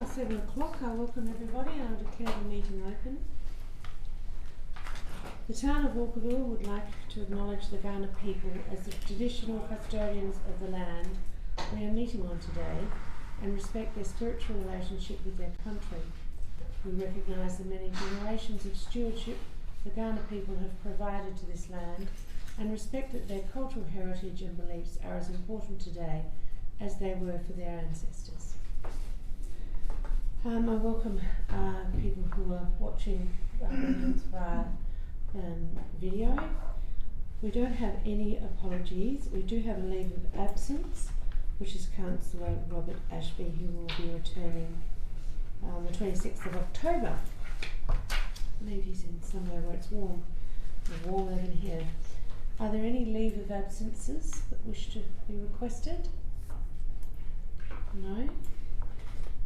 7 o'clock. I welcome everybody and I declare the meeting open. The town of Walkerville would like to acknowledge the Kaurna people as the traditional custodians of the land we are meeting on today and respect their spiritual relationship with their country. We recognise the many generations of stewardship the Kaurna people have provided to this land and respect that their cultural heritage and beliefs are as important today as they were for their ancestors. I welcome people who are watching via video. We don't have any apologies. We do have a leave of absence, which is Councillor Robert Ashby, who will be returning on the 26th of October. I believe he's in somewhere where it's warm. It's warmer than here. Are there any leave of absences that wish to be requested? No.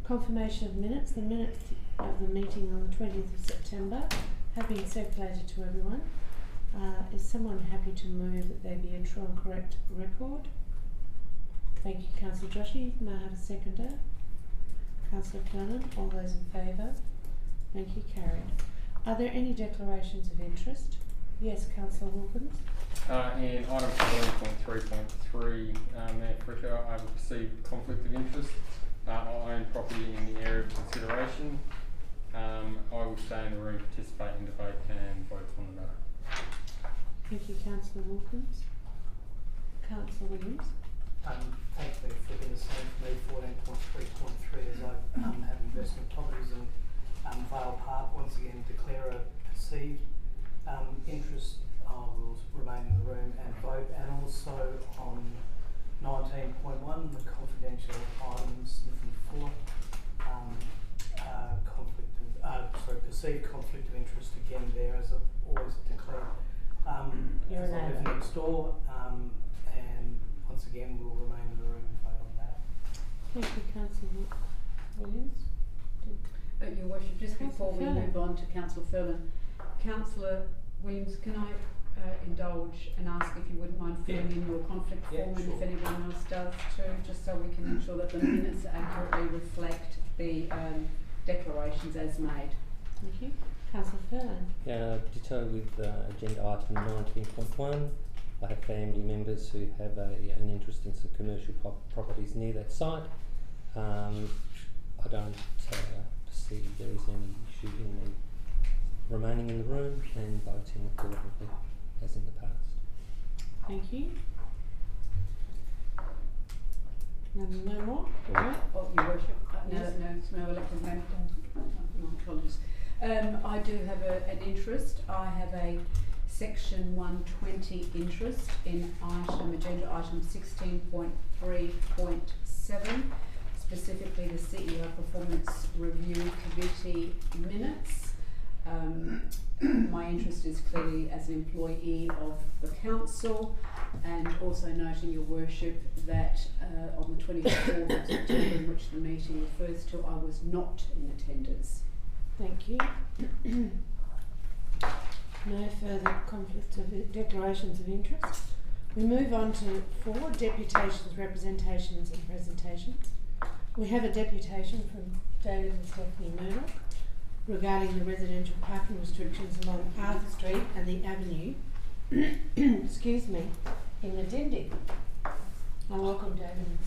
Confirmation of minutes. The minutes of the meeting on the 20th of September have been circulated to everyone. Is someone happy to move that they be a true and correct record? Thank you, Councillor Joshi. May I have a seconder? Councillor Flannan. All those in favour? Thank you, carried. Are there any declarations of interest? Yes, Councillor Wilkins. In item 14.3.3, Mayor Fricker, I have a perceived conflict of interest. I own property in the area of consideration. I will stay in the room, participate in debate and vote on the matter. Thank you, Councillor Wilkins. Councillor Williams. Thank you for being the same for me. 14.3.3 as I have investment properties in Vale Park. Once again, declare a perceived interest. I will remain in the room and vote, and also on 19.1, the confidential items, Smith & Fuller, perceived conflict of interest again there, as I've always declared. You're as I live next door, and once again we'll remain in the room and vote on that. Thank you, Councillor Williams. Your Worship, just before we Furlan. move on to Councillor Furlan, Councillor Williams, can I indulge and ask if you wouldn't mind filling in your conflict form, and if anyone else does too, just so we can ensure that the minutes accurately reflect the declarations as made. Thank you. Councillor Furlan. Yeah, ditto with agenda item 19.1. I have family members who have an interest in some commercial properties near that site. I don't perceive there is any issue in me remaining in the room and voting accordingly as in the past. Thank you. No more? Right. Oh, Your Worship, no elected member. My apologies. I do have an interest. I have a section 120 interest in agenda item 16.3.7, specifically the CEO Performance Review Committee minutes. My interest is clearly as an employee of the council, and also noting, Your Worship, that on the 24th of September, in which the meeting refers to, I was not in attendance. Thank you. No further conflict of declarations of interest. We move on to 4 deputations, representations and presentations. We have a deputation from David and Stephanie Murdoch regarding the residential parking restrictions along Arthur Street and the Avenue excuse me, in Medindi. I welcome David and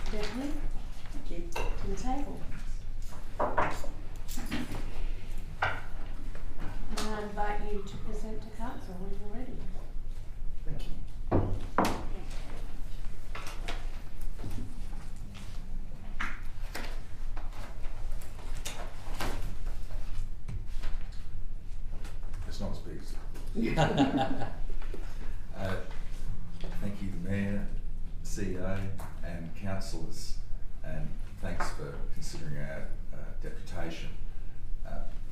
Stephanie to the table. And I invite you to present to council when you're ready. Thank you. It's not as big as thank you, the Mayor, CEO and councillors, and thanks for considering our deputation.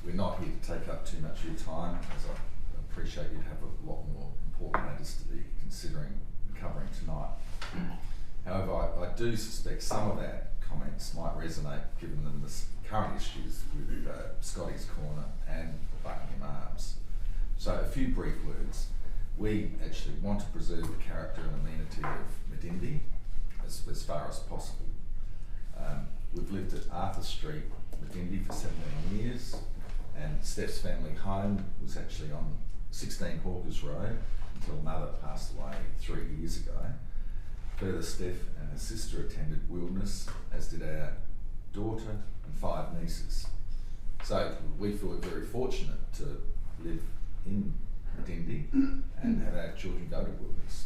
We're not here to take up too much of your time, as I appreciate you'd have a lot more important matters to be considering and covering tonight. However, I do suspect some of our comments might resonate given them the current issues with Scotty's Corner and Buckingham Arms. So a few brief words. We actually want to preserve the character and amenity of Medindi as far as possible. We've we've lived at Arthur Street, Medindi, for 17 years, and Steph's family home was actually on 16 Hawkers Road until mother passed away 3 years ago. Further, Steph and her sister attended Wilderness, as did our daughter and 5 nieces. So we feel very fortunate to live in Medindi and have our children go to Wilderness.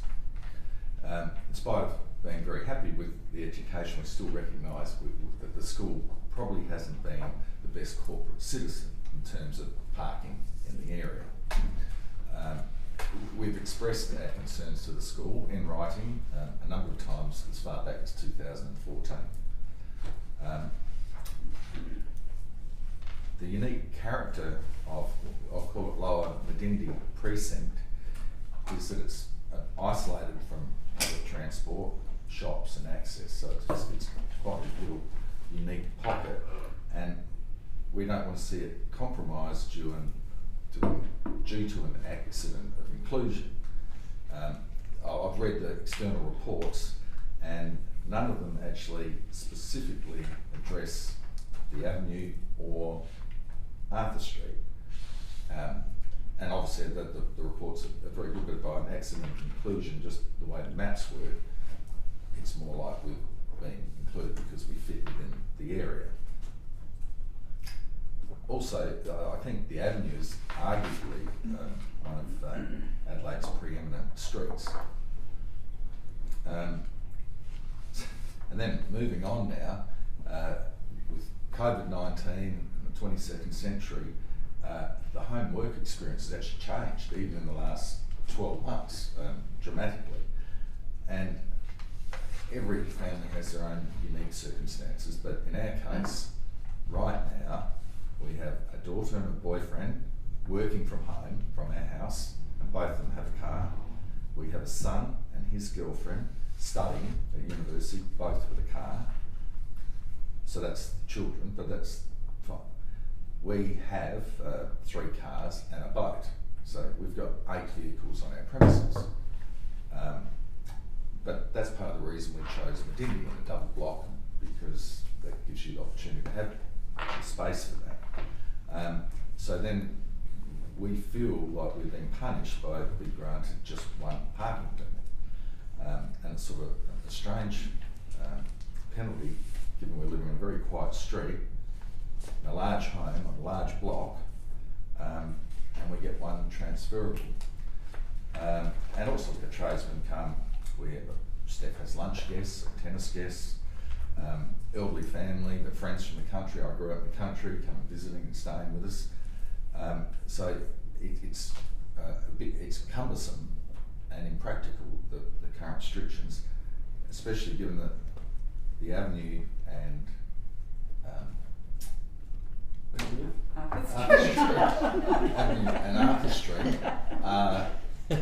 In spite of being very happy with the education, we still recognise that the school probably hasn't been the best corporate citizen in terms of parking in the area. We've expressed our concerns to the school in writing a number of times as far back as 2014. The unique character of, I'll call it Lower Medindi precinct, is that it's isolated from public transport, shops and access, so it's quite a little unique pocket, and we don't want to see it compromised due to an accident of inclusion. I've read the external reports, and none of them actually specifically address the avenue or Arthur Street. And obviously the reports are very good, but by an accident of inclusion, just the way the maps work, it's more like we've been included because we fit within the area. Also, I think the avenue is arguably one of Adelaide's preeminent streets. And then moving on now, with COVID-19 and the 22nd century, the home work experience has actually changed, even in the last 12 months, dramatically. And every family has their own unique circumstances, but in our case, right now, we have a daughter and a boyfriend working from home, from our house, and both of them have a car. We have a son and his girlfriend studying at university, both with a car. So that's the children, but that's fine. We have 3 cars and a boat, so we've got 8 vehicles on our premises. But that's part of the reason we chose Medindi in a double block, because that gives you the opportunity to have space for that. So then we feel like we've been punished by being granted just one parking permit. And it's sort of a strange penalty, given we're living in a very quiet street, in a large home, on a large block, and we get one transferable. And also the tradesmen come, Steph has lunch guests, tennis guests, elderly family, the friends from the country. I grew up in the country, come visiting and staying with us. So it's it's cumbersome and impractical, the current restrictions, especially given that the avenue and Avenue and Arthur Street are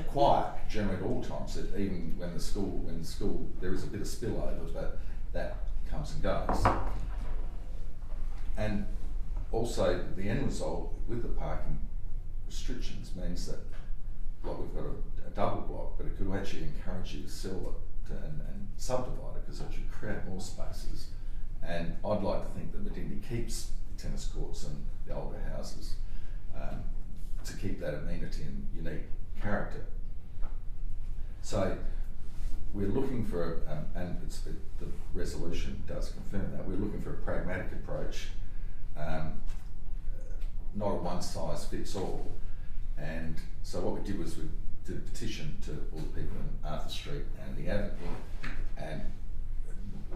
quiet generally at all times. Even when the school there is a bit of spillover, but that comes and goes. And also the end result with the parking restrictions means that, like, we've got a double block, but it could actually encourage you to sell it and subdivide it, because it should create more spaces. And I'd like to think that Medindi keeps the tennis courts and the older houses to keep that amenity and unique character. So we're looking for, and the resolution does confirm that, we're looking for a pragmatic approach, not a one size fits all. And so what we did was we did a petition to all the people in Arthur Street and the Avenue, and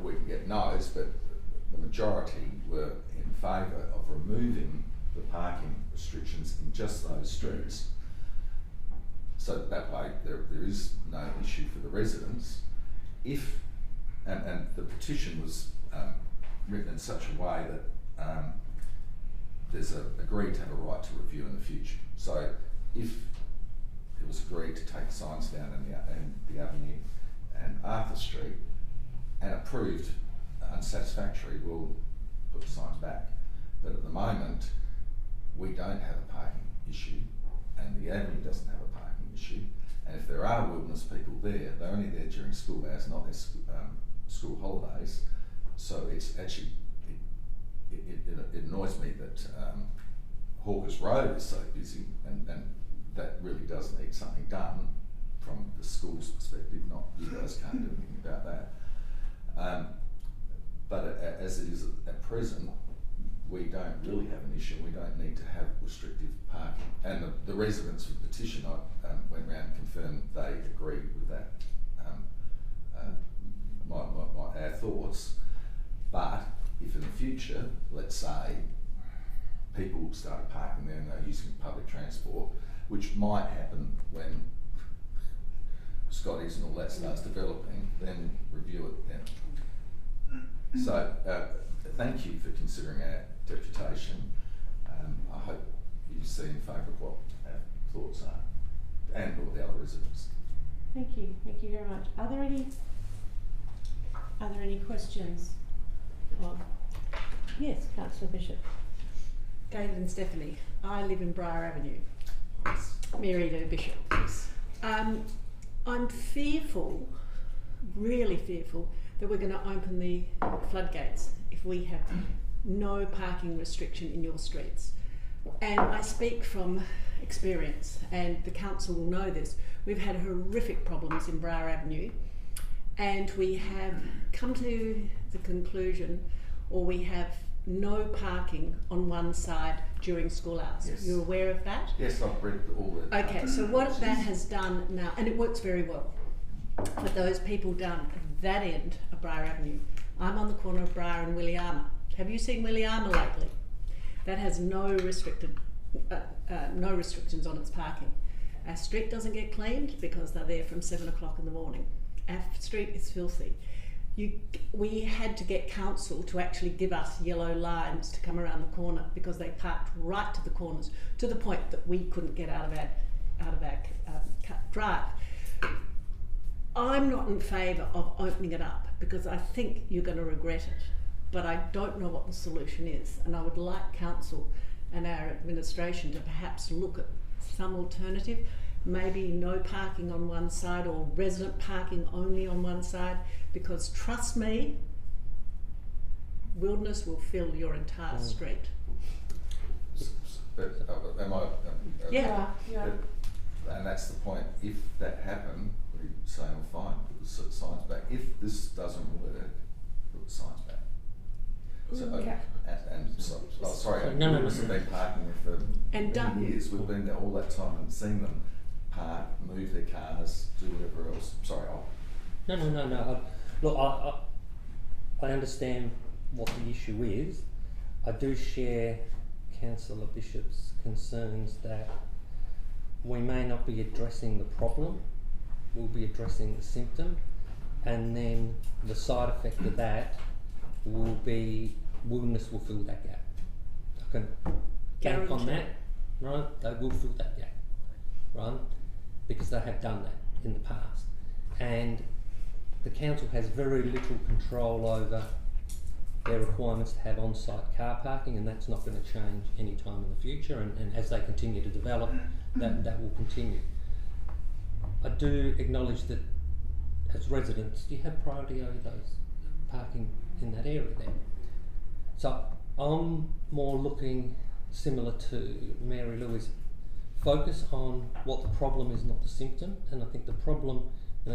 we could get no's, but the majority were in favour of removing the parking restrictions in just those streets. So that way there is no issue for the residents. If, and the petition was written in such a way that there's agreed to have a right to review in the future. So if it was agreed to take signs down in the Avenue and Arthur Street and approved unsatisfactory, we'll put the signs back. But at the moment, we don't have a parking issue, and the Avenue doesn't have a parking issue. And if there are wilderness people there, they're only there during school hours, not their school holidays. So it's actually, it annoys me that Hawkers Road is so busy, and that really does need something done from the school's perspective. Not you guys can't do anything about that. But as it is at present, we don't really have an issue. We don't need to have restrictive parking. And the residents of the petition, I went round and confirmed they agreed with that. Our thoughts. But if in the future, let's say, people started parking there and they're using public transport, which might happen when Scotty's and all that starts developing, then review it then. So, thank you for considering our deputation. I hope you see in favour of what our thoughts are, and all the other residents. Thank you very much. Are there any questions? Yes, Councillor Bishop. David and Stephanie, I live in Briar Avenue. Yes. Mary Lou Bishop. Yes. I'm fearful, really fearful, that we're going to open the floodgates if we have no parking restriction in your streets. And I speak from experience, and the council will know this. We've had horrific problems in Briar Avenue, and we have come to the conclusion, or we have no parking on one side during school hours. Yes. You're aware of that? Yes, I've read all the... Okay, so what that has done now, and it works very well for those people down at that end of Briar Avenue. I'm on the corner of Briar and Williama. Have you seen Williama lately? That has no restrictions on its parking. Our street doesn't get cleaned because they're there from 7 o'clock in the morning. Our street is filthy. We had to get council to actually give us yellow lines to come around the corner because they parked right to the corners, to the point that we couldn't get out of our drive. I'm not in favour of opening it up because I think you're going to regret it, but I don't know what the solution is, and I would like council and our administration to perhaps look at some alternative. Maybe no parking on one side, or resident parking only on one side, because trust me, wilderness will fill your entire street. Am I? Yeah. And that's the point. If that happened, we'd say, well, fine, put the signs back. If this doesn't work, put the signs back. So, Okay. Sorry, No. We've been parking there for many years. We've been there all that time and seen them park, move their cars, do whatever else. Sorry, No. Look, I understand what the issue is. I do share Councillor Bishop's concerns that we may not be addressing the problem, we'll be addressing the symptom, and then the side effect of that will be wilderness will fill that gap. I can bank on that, right? They will fill that gap, right? Because they have done that in the past. And the council has very little control over their requirements to have on-site car parking, and that's not going to change any time in the future, and as they continue to develop, that will continue. I do acknowledge that as residents, you have priority over those parking in that area there. So I'm more looking similar to Mary Louise, focus on what the problem is, not the symptom. And I think the problem,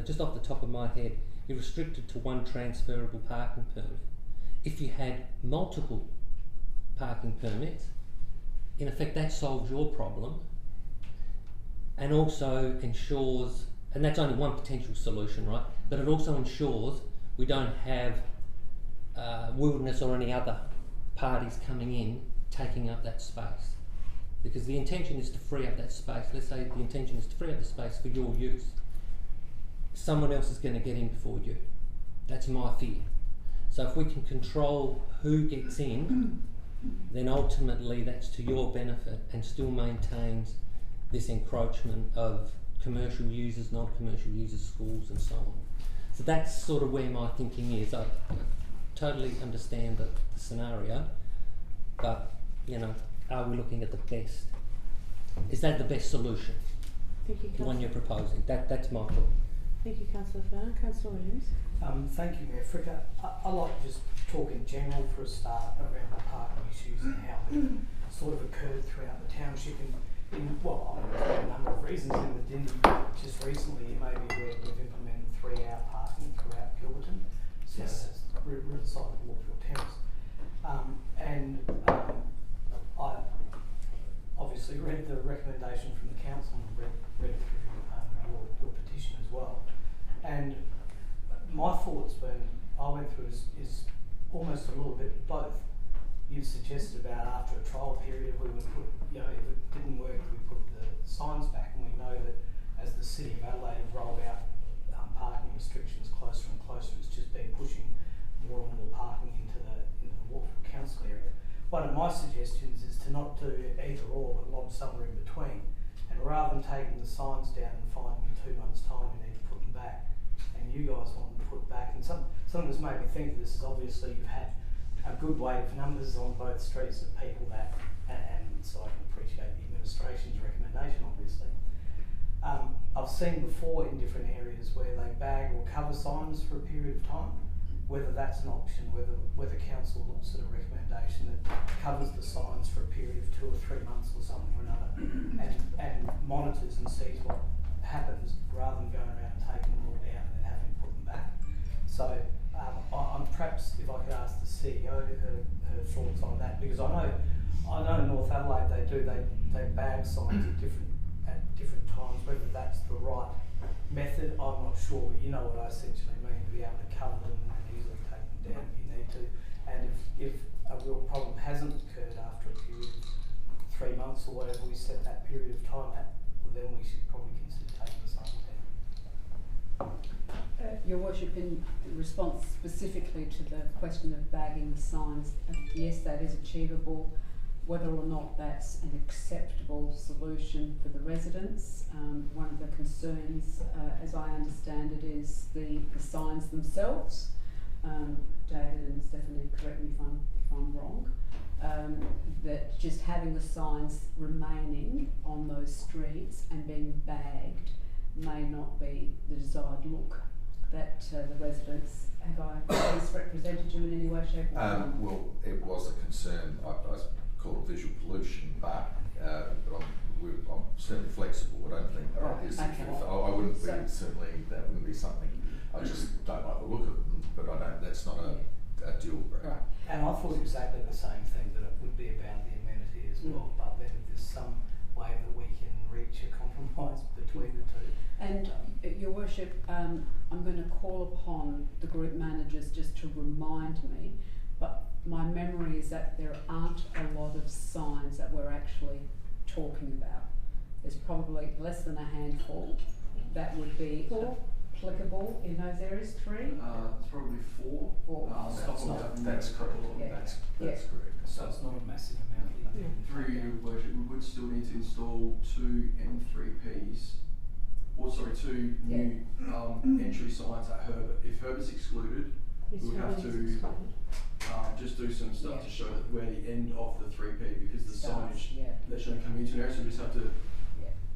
just off the top of my head, you're restricted to one transferable parking permit. If you had multiple parking permits, in effect that solves your problem and also ensures, and that's only one potential solution, right? But it also ensures we don't have wilderness or any other parties coming in taking up that space. Because the intention is to free up that space. Let's say the intention is to free up the space for your use. Someone else is going to get in before you. That's my fear. So if we can control who gets in, then ultimately that's to your benefit and still maintains this encroachment of commercial users, non-commercial users, schools and so on. So that's sort of where my thinking is. I totally understand the scenario, but are we looking at the best? Is that the best solution? Thank you, The one Councillor. you're proposing? That's my thought. Thank you, Councillor Farr. Councillor Williams. Thank you, Mayor Fricker. I like to just talk in general for a start around the parking issues and how they sort of occurred throughout the township well, for a number of reasons in the Dindy. Just recently, you may be aware we've implemented 3-hour parking throughout Gilberton. So Yes. that's side of Walkerville Terrace. I obviously read the recommendation from the council and read it through your petition as well. And my thoughts when I went through is almost a little bit of both. You've suggested about after a trial period, we would put, if it didn't work, we put the signs back, and we know that as the City of Adelaide have rolled out parking restrictions closer and closer, it's just been pushing more and more parking into the Walkerville Council area. One of my suggestions is to not do either or, but lob somewhere in between. And rather than taking the signs down and finding in 2 months' time we need to put them back, and you guys want them put back, and something that's made me think of this is obviously you've had a good wave of numbers on both streets of people that, and so I can appreciate the administration's recommendation obviously. I've seen before in different areas where they bag or cover signs for a period of time, whether that's an option, whether council looks at a recommendation that covers the signs for a period of 2 or 3 months or something or another, and monitors and sees what happens rather than going around and taking them all down and then having to put them back. So I'm perhaps, if I could ask the CEO her thoughts on that, because I know in North Adelaide they bag signs at different times. Whether that's the right method, I'm not sure, but you know what I essentially mean, to be able to cover them and easily take them down if you need to. And if a real problem hasn't occurred after a period of 3 months or whatever we set that period of time at, well then we should probably consider taking the signs down. Your Worship, in response specifically to the question of bagging the signs, yes, that is achievable. Whether or not that's an acceptable solution for the residents, one of the concerns, as I understand it, is the signs themselves. David and Stephanie, correct me if I'm wrong. That just having the signs remaining on those streets and being bagged may not be the desired look that the residents. Have I misrepresented you in any way, shape or form? Well, it was a concern. I call it visual pollution, but I'm certainly flexible. I don't think that is. Okay. I wouldn't be certainly. That wouldn't be something. I just don't like the look of them, but I don't. That's not a deal breaker. Right. And I thought exactly the same thing, that it would be about the amenity as well, but then if there's some way that we can reach a compromise between the two. And Your Worship, I'm going to call upon the group managers just to remind me, but my memory is that there aren't a lot of signs that we're actually talking about. There's probably less than a handful that would be applicable in those areas. 3? It's probably 4. That's correct. Yeah. That's Yeah. correct. So it's not a massive amount. 3, Your Worship, we would still need to install 2 M3Ps, or sorry, 2 new entry signs at Herbert. If Herbert's excluded, we would have to just do some stuff to show that we're the end of the 3P, because the signage that shouldn't come into there, so we just have to,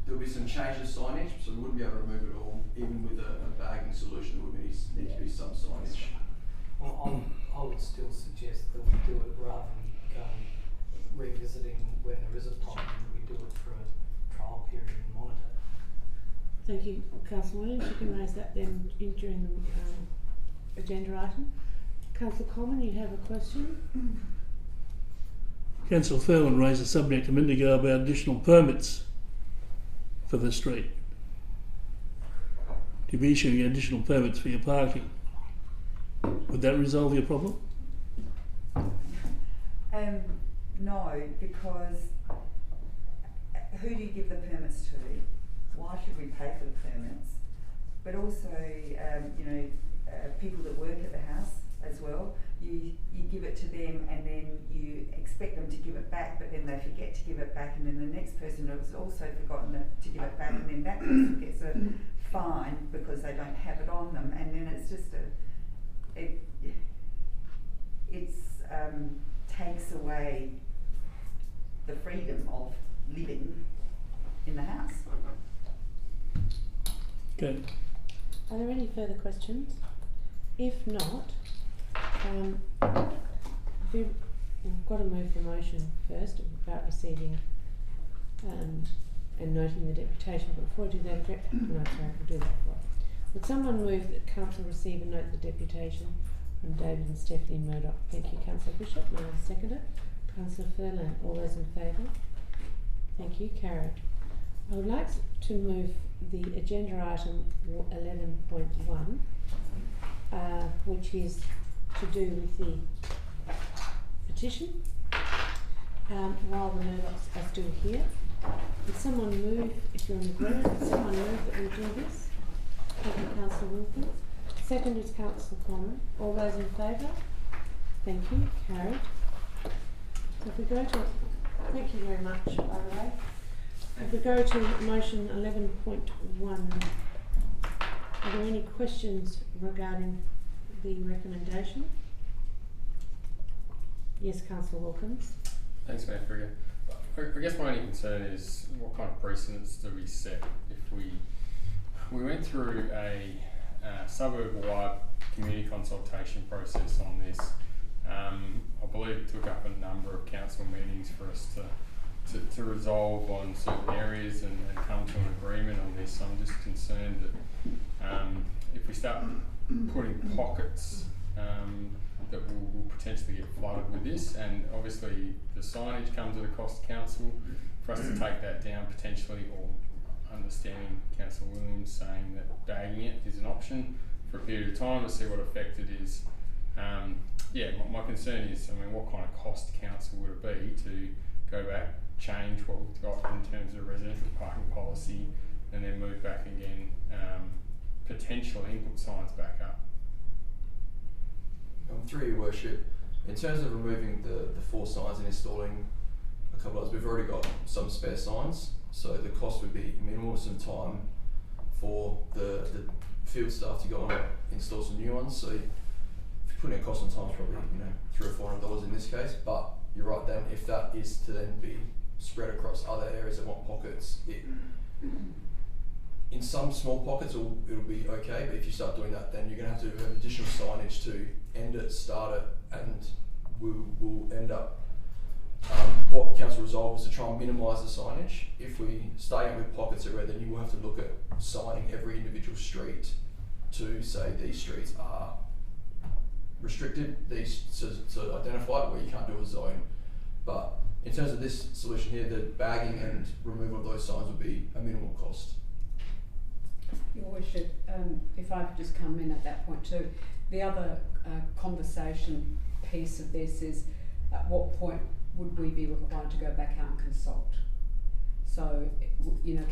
there'll be some change of signage, so we wouldn't be able to remove it all. Even with a bagging solution, there would need to be some signage. Well, I would still suggest that we do it rather than going revisiting when there is a problem, that we do it for a trial period and monitor. Thank you, Councillor Williams. You can raise that then during the agenda item. Councillor Coleman, you have a question? Councillor Thurman raised the subject a minute ago about additional permits for the street. To be issuing additional permits for your parking, would that resolve your problem? No, because who do you give the permits to? Why should we pay for the permits? But also, people that work at the house as well, you give it to them and then you expect them to give it back, but then they forget to give it back, and then the next person has also forgotten to give it back, and then that person gets a fine because they don't have it on them, and then it's just takes away the freedom of living in the house. Okay. Are there any further questions? If not, we've got to move the motion first about receiving and noting the deputation. But before I do that, we'll do that first. Would someone move that Council receive and note the deputation from David and Stephanie Murdoch? Thank you, Councillor Bishop. May I second it? Councillor Furlan. All those in favour? Thank you. Carried. I would like to move the agenda item 11.1, which is to do with the petition. While the Murdochs are still here, would someone move, if you're in agreement, would someone move that we do this? Thank you, Councillor Wilkins. Second is Councillor Conlon. All those in favour? Thank you. Carried. So if we go to, thank you very much, by the way. If we go to motion 11.1, are there any questions regarding the recommendation? Yes, Councillor Wilkins. Thanks, Mayor Frigga. I guess my only concern is what kind of precedents do we set if we went through a suburb-wide community consultation process on this. I believe it took up a number of council meetings for us to resolve on certain areas and come to an agreement on this. I'm just concerned that if we start putting pockets that will potentially get flooded with this, and obviously the signage comes at a cost to council, for us to take that down potentially, or understanding Councillor Williams saying that bagging it is an option for a period of time to see what effect it is. My concern is, what kind of cost to council would it be to go back, change what we've got in terms of residential parking policy, and then move back again, potentially input signs back up? Through your worship, in terms of removing the 4 signs and installing a couple others, we've already got some spare signs, so the cost would be minimal, some time for the field staff to go and install some new ones. So if you're putting a cost on time, it's probably $300 or $400 in this case. But you're right, then if that is to then be spread across other areas that want pockets, in some small pockets it'll be okay, but if you start doing that, then you're going to have to have additional signage to end it, start it, and we'll end up, what council resolved was to try and minimise the signage. If we stay with pockets everywhere, then you will have to look at signing every individual street to say these streets are restricted, these to identify it, where you can't do a zone. But in terms of this solution here, the bagging and removal of those signs would be a minimal cost. Your Worship, if I could just come in at that point too. The other conversation piece of this is, at what point would we be required to go back out and consult? So,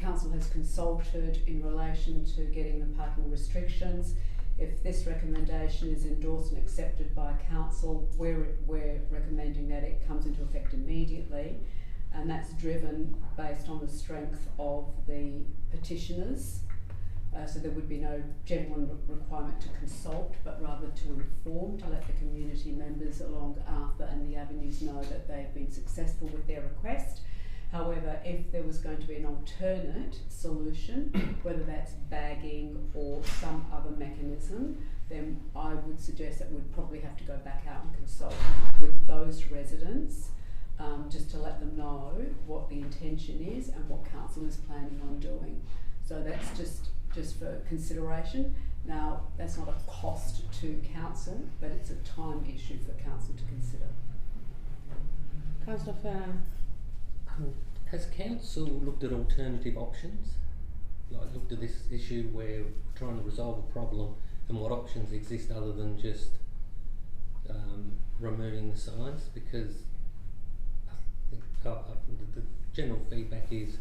council has consulted in relation to getting the parking restrictions. If this recommendation is endorsed and accepted by council, we're recommending that it comes into effect immediately, and that's driven based on the strength of the petitioners. So there would be no genuine requirement to consult, but rather to inform, to let the community members along Arthur and the avenues know that they've been successful with their request. However, if there was going to be an alternate solution, whether that's bagging or some other mechanism, then I would suggest that we'd probably have to go back out and consult with those residents, just to let them know what the intention is and what council is planning on doing. So that's just for consideration. Now, that's not a cost to council, but it's a time issue for council to consider. Councillor Farr. Has council looked at alternative options? Like looked at this issue where we're trying to resolve a problem, and what options exist other than just removing the signs? Because I think the general feedback is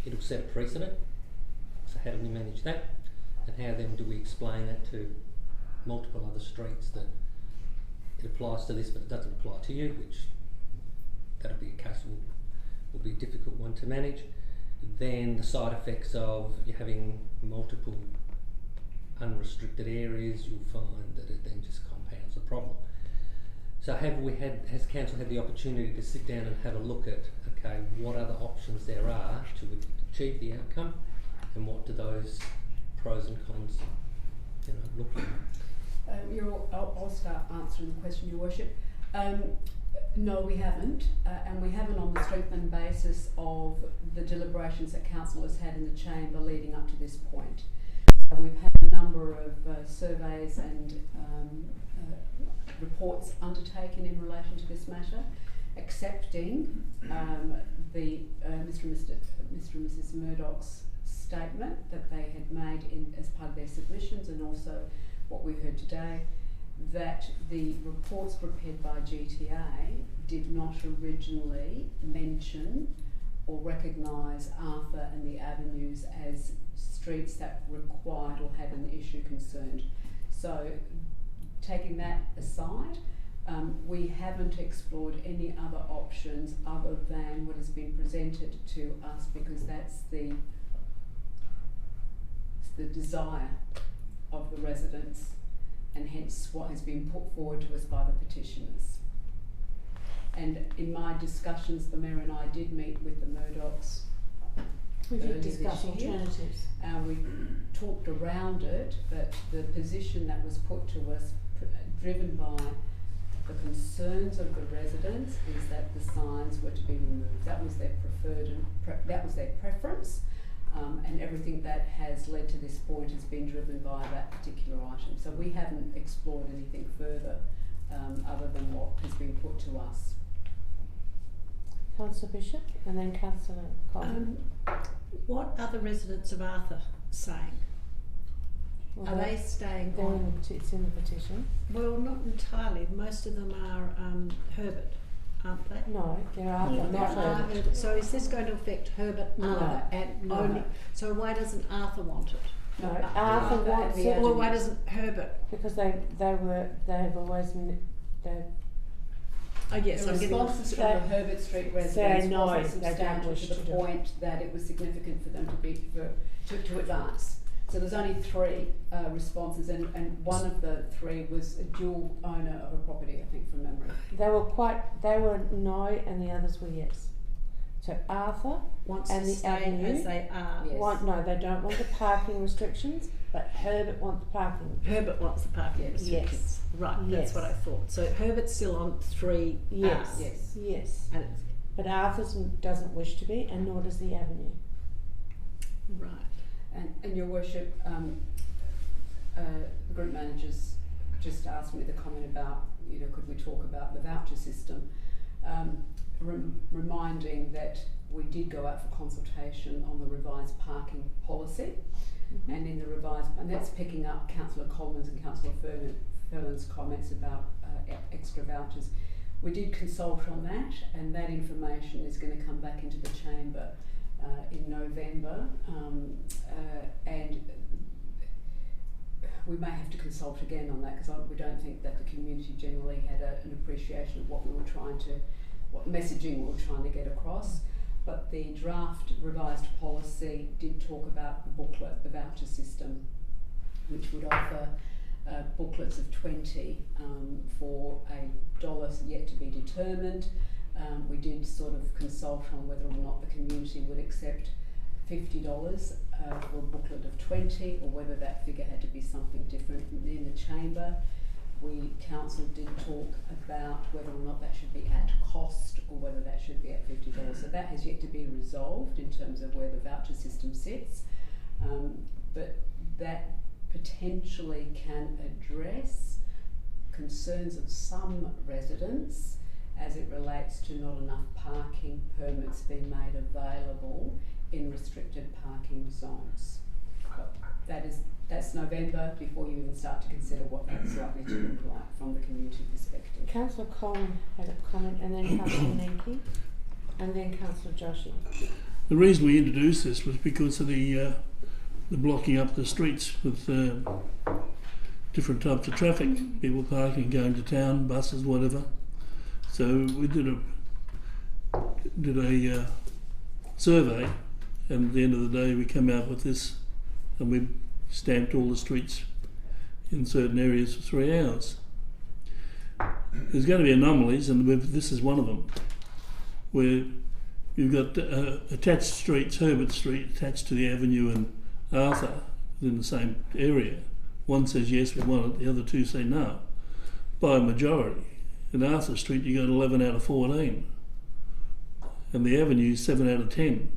it'll set a precedent. So how do we manage that? And how then do we explain that to multiple other streets that it applies to this but it doesn't apply to you, which that'll be a case will be a difficult one to manage. Then the side effects of you having multiple unrestricted areas, you'll find that it then just compounds the problem. So has council had the opportunity to sit down and have a look at, okay, what other options there are to achieve the outcome, and what do those pros and cons, looking at. I'll start answering the question, Your Worship. No, we haven't, and we haven't on the strength and basis of the deliberations that Council has had in the chamber leading up to this point. So we've had a number of surveys and reports undertaken in relation to this matter, accepting the Mr. and Mrs. Murdoch's statement that they had made as part of their submissions, and also what we heard today, that the reports prepared by GTA did not originally mention or recognise Arthur and the avenues as streets that required or had an issue concerned. So, taking that aside, we haven't explored any other options other than what has been presented to us, because that's the desire of the residents, and hence what has been put forward to us by the petitioners. And in my discussions, the Mayor and I did meet with the Murdochs. We did discuss alternatives. We talked around it, but the position that was put to us, driven by the concerns of the residents, is that the signs were to be removed. That was their preferred and that was their preference. And everything that has led to this point has been driven by that particular item. So we haven't explored anything further other than what has been put to us. Councillor Bishop and then Councillor Coleman. What are the residents of Arthur saying? Well, are they staying on? It's in the petition. Well, not entirely. Most of them are Herbert, aren't they? No, there are not Herbert. So is this going to affect Herbert, No. Arthur, and No. only? So why doesn't Arthur want it? No, Arthur wants it. Or why doesn't Herbert? Because they have always Oh yes, the I'm getting. responses from the Herbert Street residents no, wasn't they don't substantial wish to to the do it. point that it was significant for them to advance. So there's only 3 responses, and one of the 3 was a dual owner of a property, I think, from memory. They were no, and the others were yes. So Arthur wants and to the stay avenue as they are. Yes. no, they don't want the parking restrictions, but Herbert wants the parking. Herbert wants the parking restrictions. Yes. Right, Yes. that's what I thought. So Herbert's still on 3 Yes. Yes. Yes. And it's, But Arthur's doesn't wish to be, and nor does the avenue. right. And Your Worship, the group managers just asked me the comment about, could we talk about the voucher system, reminding that we did go out for consultation on the revised parking policy, and in the revised, and that's picking up Councillor Coleman's and Councillor Furlan's comments about extra vouchers. We did consult on that, and that information is going to come back into the chamber in November, and we may have to consult again on that, because we don't think that the community generally had an appreciation of what messaging we were trying to get across. But the draft revised policy did talk about the booklet, the voucher system, which would offer booklets of 20 for $1 yet to be determined. We did sort of consult on whether or not the community would accept $50 for a booklet of 20, or whether that figure had to be something different. In the chamber, council did talk about whether or not that should be at cost, or whether that should be at $50. So that has yet to be resolved in terms of where the voucher system sits, but that potentially can address concerns of some residents as it relates to not enough parking permits being made available in restricted parking zones. But that's November, before you even start to consider what that's likely to look like from the community perspective. Councillor Coleman had a comment, and then Councillor Nenke, and then Councillor Joshi. The reason we introduced this was because of the blocking up the streets with different types of traffic, people parking, going to town, buses, whatever. So we did a survey, and at the end of the day we came out with this, and we stamped all the streets in certain areas for 3 hours. There's going to be anomalies, and this is one of them, where you've got attached streets, Herbert Street attached to the avenue and Arthur, within the same area. One says yes, we want it, the other two say no, by a majority. In Arthur Street you got 11 out of 14, and the Avenue 7 out of 10,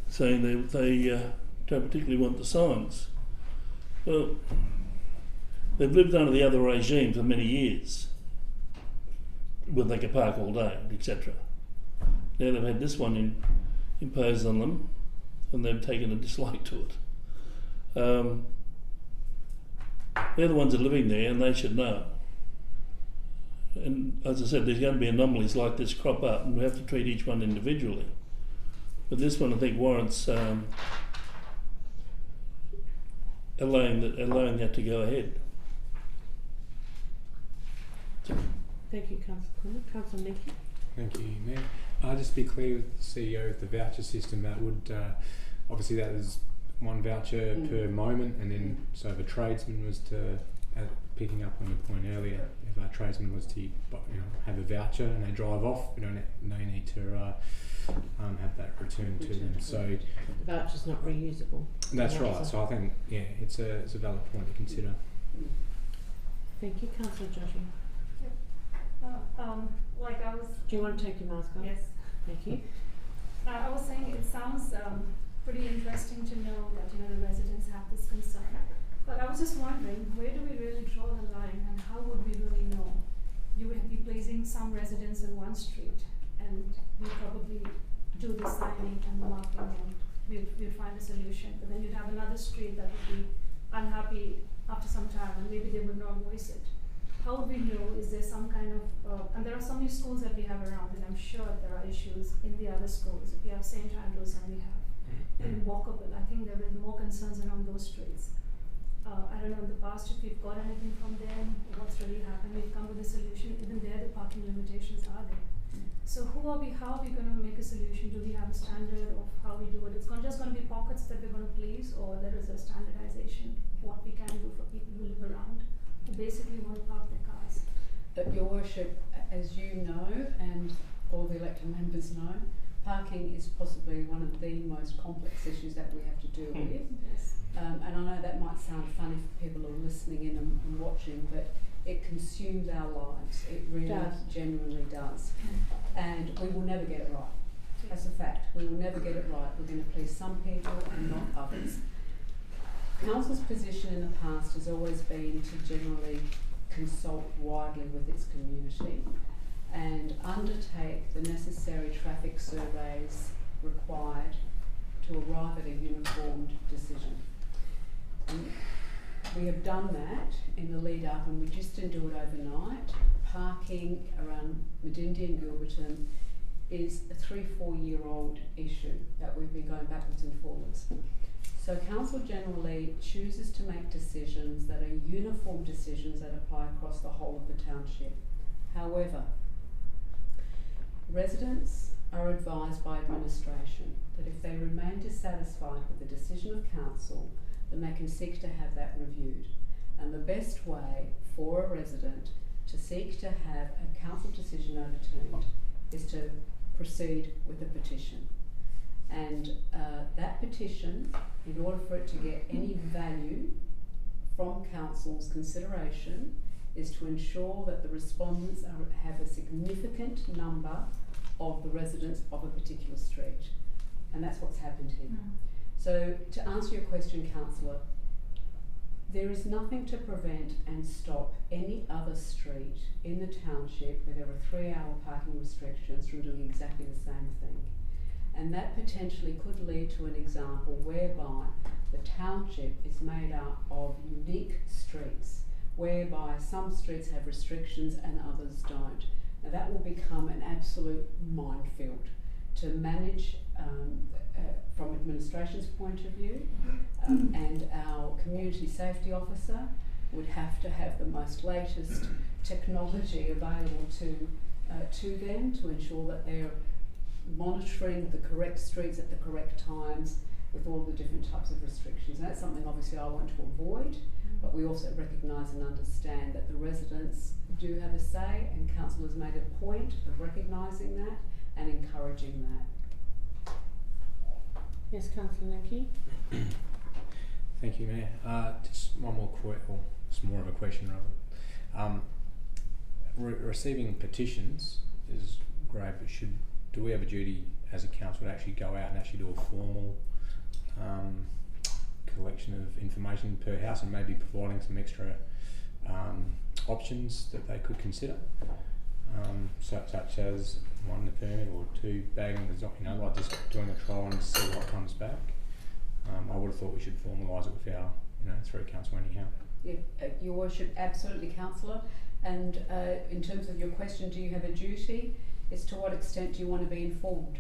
saying they don't particularly want the signs. Well, they've lived under the other regime for many years, where they could park all day, etc. Now they've had this one imposed on them, and they've taken a dislike to it. They're the ones that are living there, and they should know. And as I said, there's going to be anomalies like this crop up, and we have to treat each one individually. But this one, I think, warrants allowing that to go ahead. Thank you, Councillor Connor. Councillor Nicky. Thank you, Mayor. Just to be clear with the CEO of the voucher system, that would obviously that is one voucher per moment, and then so if a tradesman was to, picking up on your point earlier, if a tradesman was to have a voucher and they drive off, we don't need to have that returned to them. So the voucher's not reusable. That's right. So I think it's a valid point to consider. Thank you, Councillor Joshua. Like I was. Do you want to take your mask off? Yes. Thank you. I was saying it sounds pretty interesting to know that the residents have this concern. But I was just wondering, where do we really draw the line, and how would we really know? You would be placing some residents in one street, and we probably do the signing and the marking, and we'd find a solution. But then you'd have another street that would be unhappy after some time, and maybe they would not voice it. How would we know? Is there some kind of, and there are so many schools that we have around, and I'm sure there are issues in the other schools. If we have St. Andrews and we have in Walkerville, I think there is more concerns around those streets. I don't know in the past if we've got anything from them, what's really happened. We've come with a solution. Even there, the parking limitations are there. So how are we going to make a solution? Do we have a standard of how we do it? It's just going to be pockets that we're going to please, or there is a standardization of what we can do for people who live around, who basically want to park their cars. But Your Worship, as you know, and all the elected members know, parking is possibly one of the most complex issues that we have to deal with. Yes. And I know that might sound funny for people who are listening in and watching, but it consumes our lives. It really genuinely does. And we will never get it right. That's a fact. We will never get it right. We're going to please some people and not others. Council's position in the past has always been to generally consult widely with its community and undertake the necessary traffic surveys required to arrive at a uniformed decision. And we have done that in the lead up, and we just didn't do it overnight. Parking around Medindi and Gilberton is a 3-4 year old issue that we've been going backwards and forwards. So Council generally chooses to make decisions that are uniform decisions that apply across the whole of the township. However, residents are advised by administration that if they remain dissatisfied with the decision of Council, then they can seek to have that reviewed. And the best way for a resident to seek to have a Council decision overturned is to proceed with a petition. And that petition, in order for it to get any value from Council's consideration, is to ensure that the respondents have a significant number of the residents of a particular street. And that's what's happened here. So to answer your question, Councillor, there is nothing to prevent and stop any other street in the township where there are 3-hour parking restrictions from doing exactly the same thing. And that potentially could lead to an example whereby the township is made up of unique streets, whereby some streets have restrictions and others don't. Now that will become an absolute minefield to manage from administration's point of view, and our community safety officer would have to have the most latest technology available to them to ensure that they're monitoring the correct streets at the correct times with all the different types of restrictions. And that's something obviously I want to avoid, but we also recognise and understand that the residents do have a say, and Council has made a point of recognising that and encouraging that. Yes, Councillor Nicky. Thank you, Mayor. Just one more it's more of a question rather. Receiving petitions is great, but do we have a duty as a council to actually go out and actually do a formal collection of information per house and maybe providing some extra options that they could consider, such as 1, the permit, or 2, bagging the like just doing a trial and see what comes back. I would have thought we should formalise it with our, through council anyhow. Yeah, Your Worship, absolutely, Councillor. And in terms of your question, do you have a duty? It's to what extent do you want to be informed?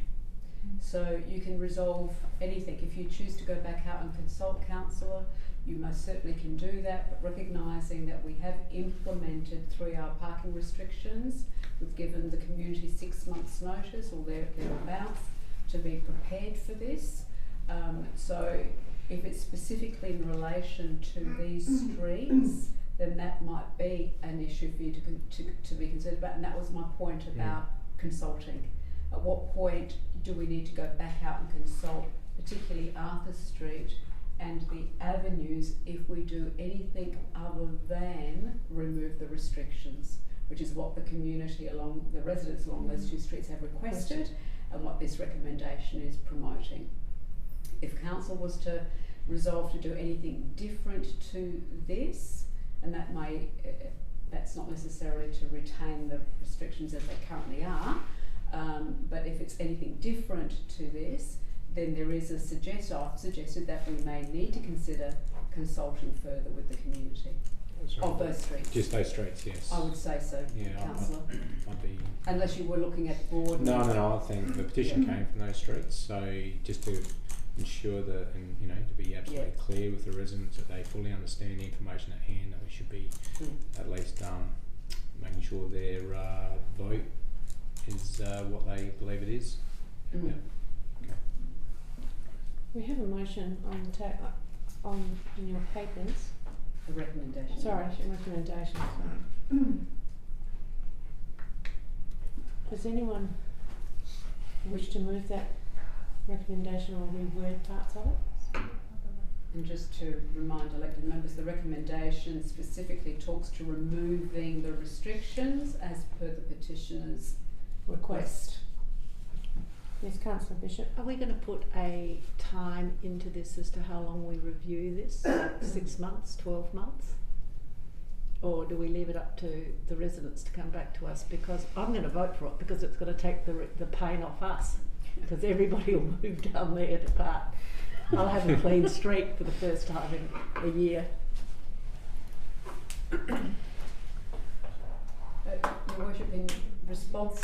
So you can resolve anything. If you choose to go back out and consult, Councillor, you most certainly can do that, but recognising that we have implemented 3-hour parking restrictions, we've given the community 6 months' notice or thereabouts to be prepared for this. So if it's specifically in relation to these streets, then that might be an issue for you to be considered about, and that was my point about consulting. At what point do we need to go back out and consult, particularly Arthur Street and the avenues, if we do anything other than remove the restrictions, which is what the community the residents along those 2 streets have requested, and what this recommendation is promoting. If council was to resolve to do anything different to this, and that's not necessarily to retain the restrictions as they currently are, but if it's anything different to this, then there is I've suggested that we may need to consider consulting further with the community of those streets. Just those streets, yes. I would say so, Councillor. I'd be... Unless you were looking at broad... No, I think the petition came from those streets, so just to ensure that, and to be absolutely clear with the residents that they fully understand the information at hand, that we should be at least making sure their vote is what they believe it is. Okay. We have a motion in your papers. A recommendation. Recommendation. Does anyone wish to move that recommendation or reword parts of it? And just to remind elected members, the recommendation specifically talks to removing the restrictions as per the petitioner's request. Yes, Councillor Bishop. Are we going to put a time into this as to how long we review this? 6 months, 12 months? Or do we leave it up to the residents to come back to us? Because I'm going to vote for it, because it's going to take the pain off us. Because everybody will move down there to park. I'll have a clean street for the first time in a year. Your Worship, in response,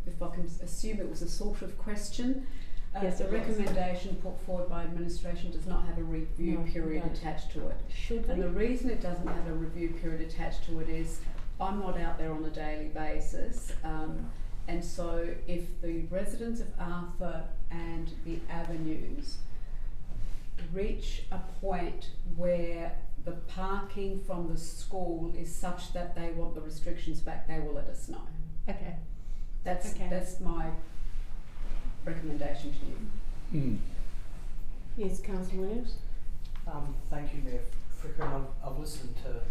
if I can assume it was a sort of question, yes, the recommendation put forward by administration does not have a review period attached to it. Should we? And the reason it doesn't have a review period attached to it is I'm not out there on a daily basis, and so if the residents of Arthur and the avenues reach a point where the parking from the school is such that they want the restrictions back, they will let us know. Okay. That's my recommendation to you. Yes, Councillor Williams. Thank you, Mayor Fricker. I've listened to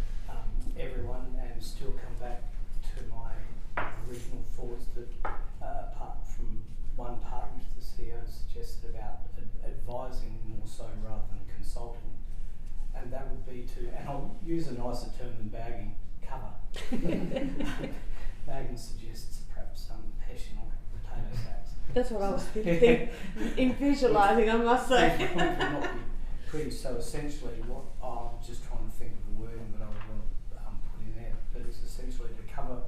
everyone and still come back to my original thoughts that apart from one part which the CEO suggested about advising more so rather than consulting, and that would be to, and I'll use a nicer term than bagging, cover. Bagging suggests perhaps some hessian or potato sacks. That's what I was thinking, in visualising, I must say. It would not be pretty, so essentially what I'm just trying to think of the wording that I would want to put in there, but it's essentially to cover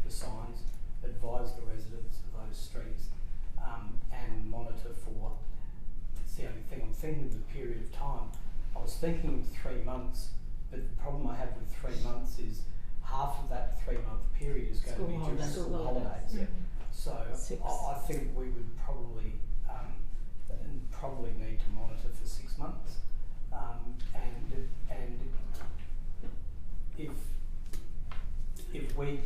the signs, advise the residents of those streets, and monitor for, it's the only thing I'm thinking of the period of time. I was thinking 3 months, but the problem I have with 3 months is half of that 3-month period is going to be during school holidays. So I think we would probably need to monitor for 6 months, and if we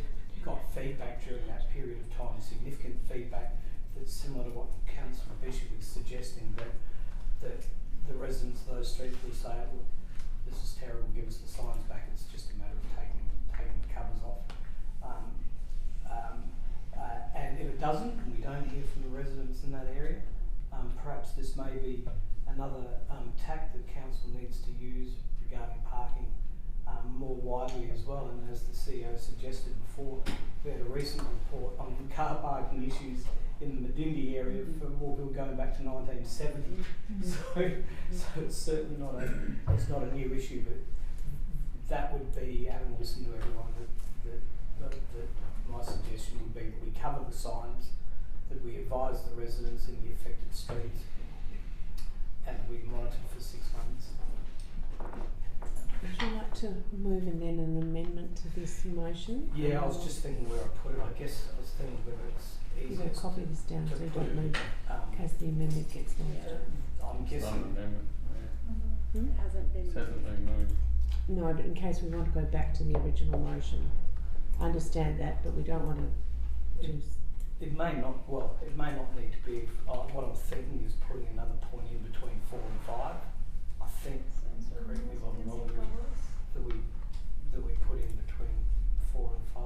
got feedback during that period of time, significant feedback that's similar to what Councillor Bishop is suggesting, that the residents of those streets will say, look, this is terrible, give us the signs back. It's just a matter of taking the covers off. And if it doesn't, and we don't hear from the residents in that area, perhaps this may be another tack that council needs to use regarding parking more widely as well. And as the CEO suggested before, we had a recent report on car parking issues in the Medindi area for Walkerville going back to 1970. So it's certainly not a new issue, but that would be, having listened to everyone, that my suggestion would be that we cover the signs, that we advise the residents in the affected streets, and that we monitor for 6 months. Would you like to move in then an amendment to this motion? Yeah, I was just thinking where I put it. I guess I was thinking whether it's You've easier got to copy this down to so you put don't it, move in case the amendment gets lodged. I'm It's not an guessing. amendment. Hmm? It hasn't been. It hasn't been moved. No, but in case we want to go back to the original motion. I understand that, but we don't want to do... It may not need to be. What I'm thinking is putting another point in between 4 and 5. I think, correct me if I'm wrong, that we put in between 4 and 5.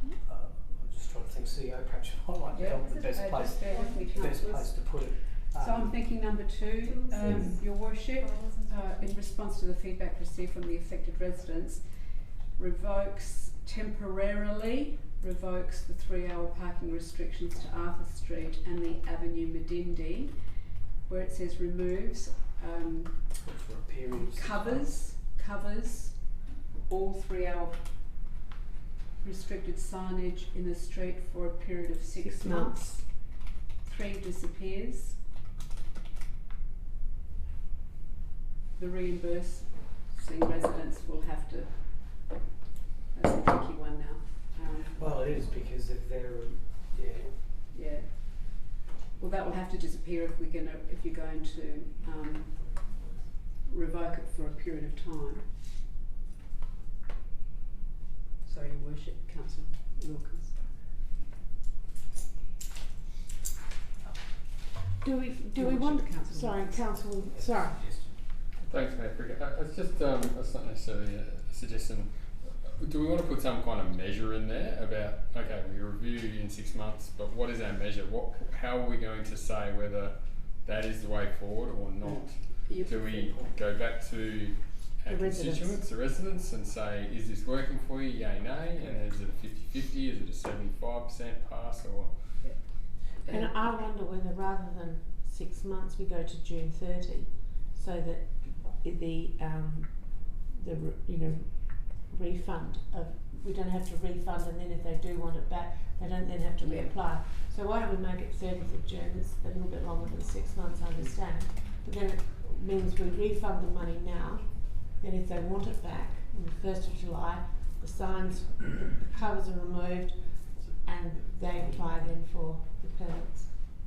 I'm just trying to think. CEO, perhaps you might like to help the best place. Just bear with me, Best councillors. place to put it. So I'm thinking number 2, Your Worship, in response to the feedback received from the affected residents, temporarily revokes the 3-hour parking restrictions to Arthur Street and the Avenue Medindi, where it says removes, for a period of 6 months. covers all 3-hour restricted signage in the street for a period of 6 months. 3 disappears. The reimbursing residents will have to, that's a tricky one now. Well, it is, because if they're, Yeah. Well, that will have to disappear if you're going to revoke it for a period of time. Sorry, Your Worship, Councillor Wilkins. Do we want... Sorry, Council... Sorry. Thanks, Mayor Cricket. It's just, it's not necessarily a suggestion. Do we want to put some kind of measure in there about, okay, we review in 6 months, but what is our measure? How are we going to say whether that is the way forward or not? Do we go back to our constituents, the residents, and say, is this working for you, yay, nay? And is it a 50-50, is it a 75% pass, or? And I wonder whether rather than 6 months we go to June 30, so that the refund of, we don't have to refund, and then if they do want it back, they don't then have to reapply. So why don't we make it 30th of June? It's a little bit longer than 6 months, I understand. But then it means we refund the money now. Then if they want it back on the 1st of July, the signs, the covers are removed, and they apply then for the permits.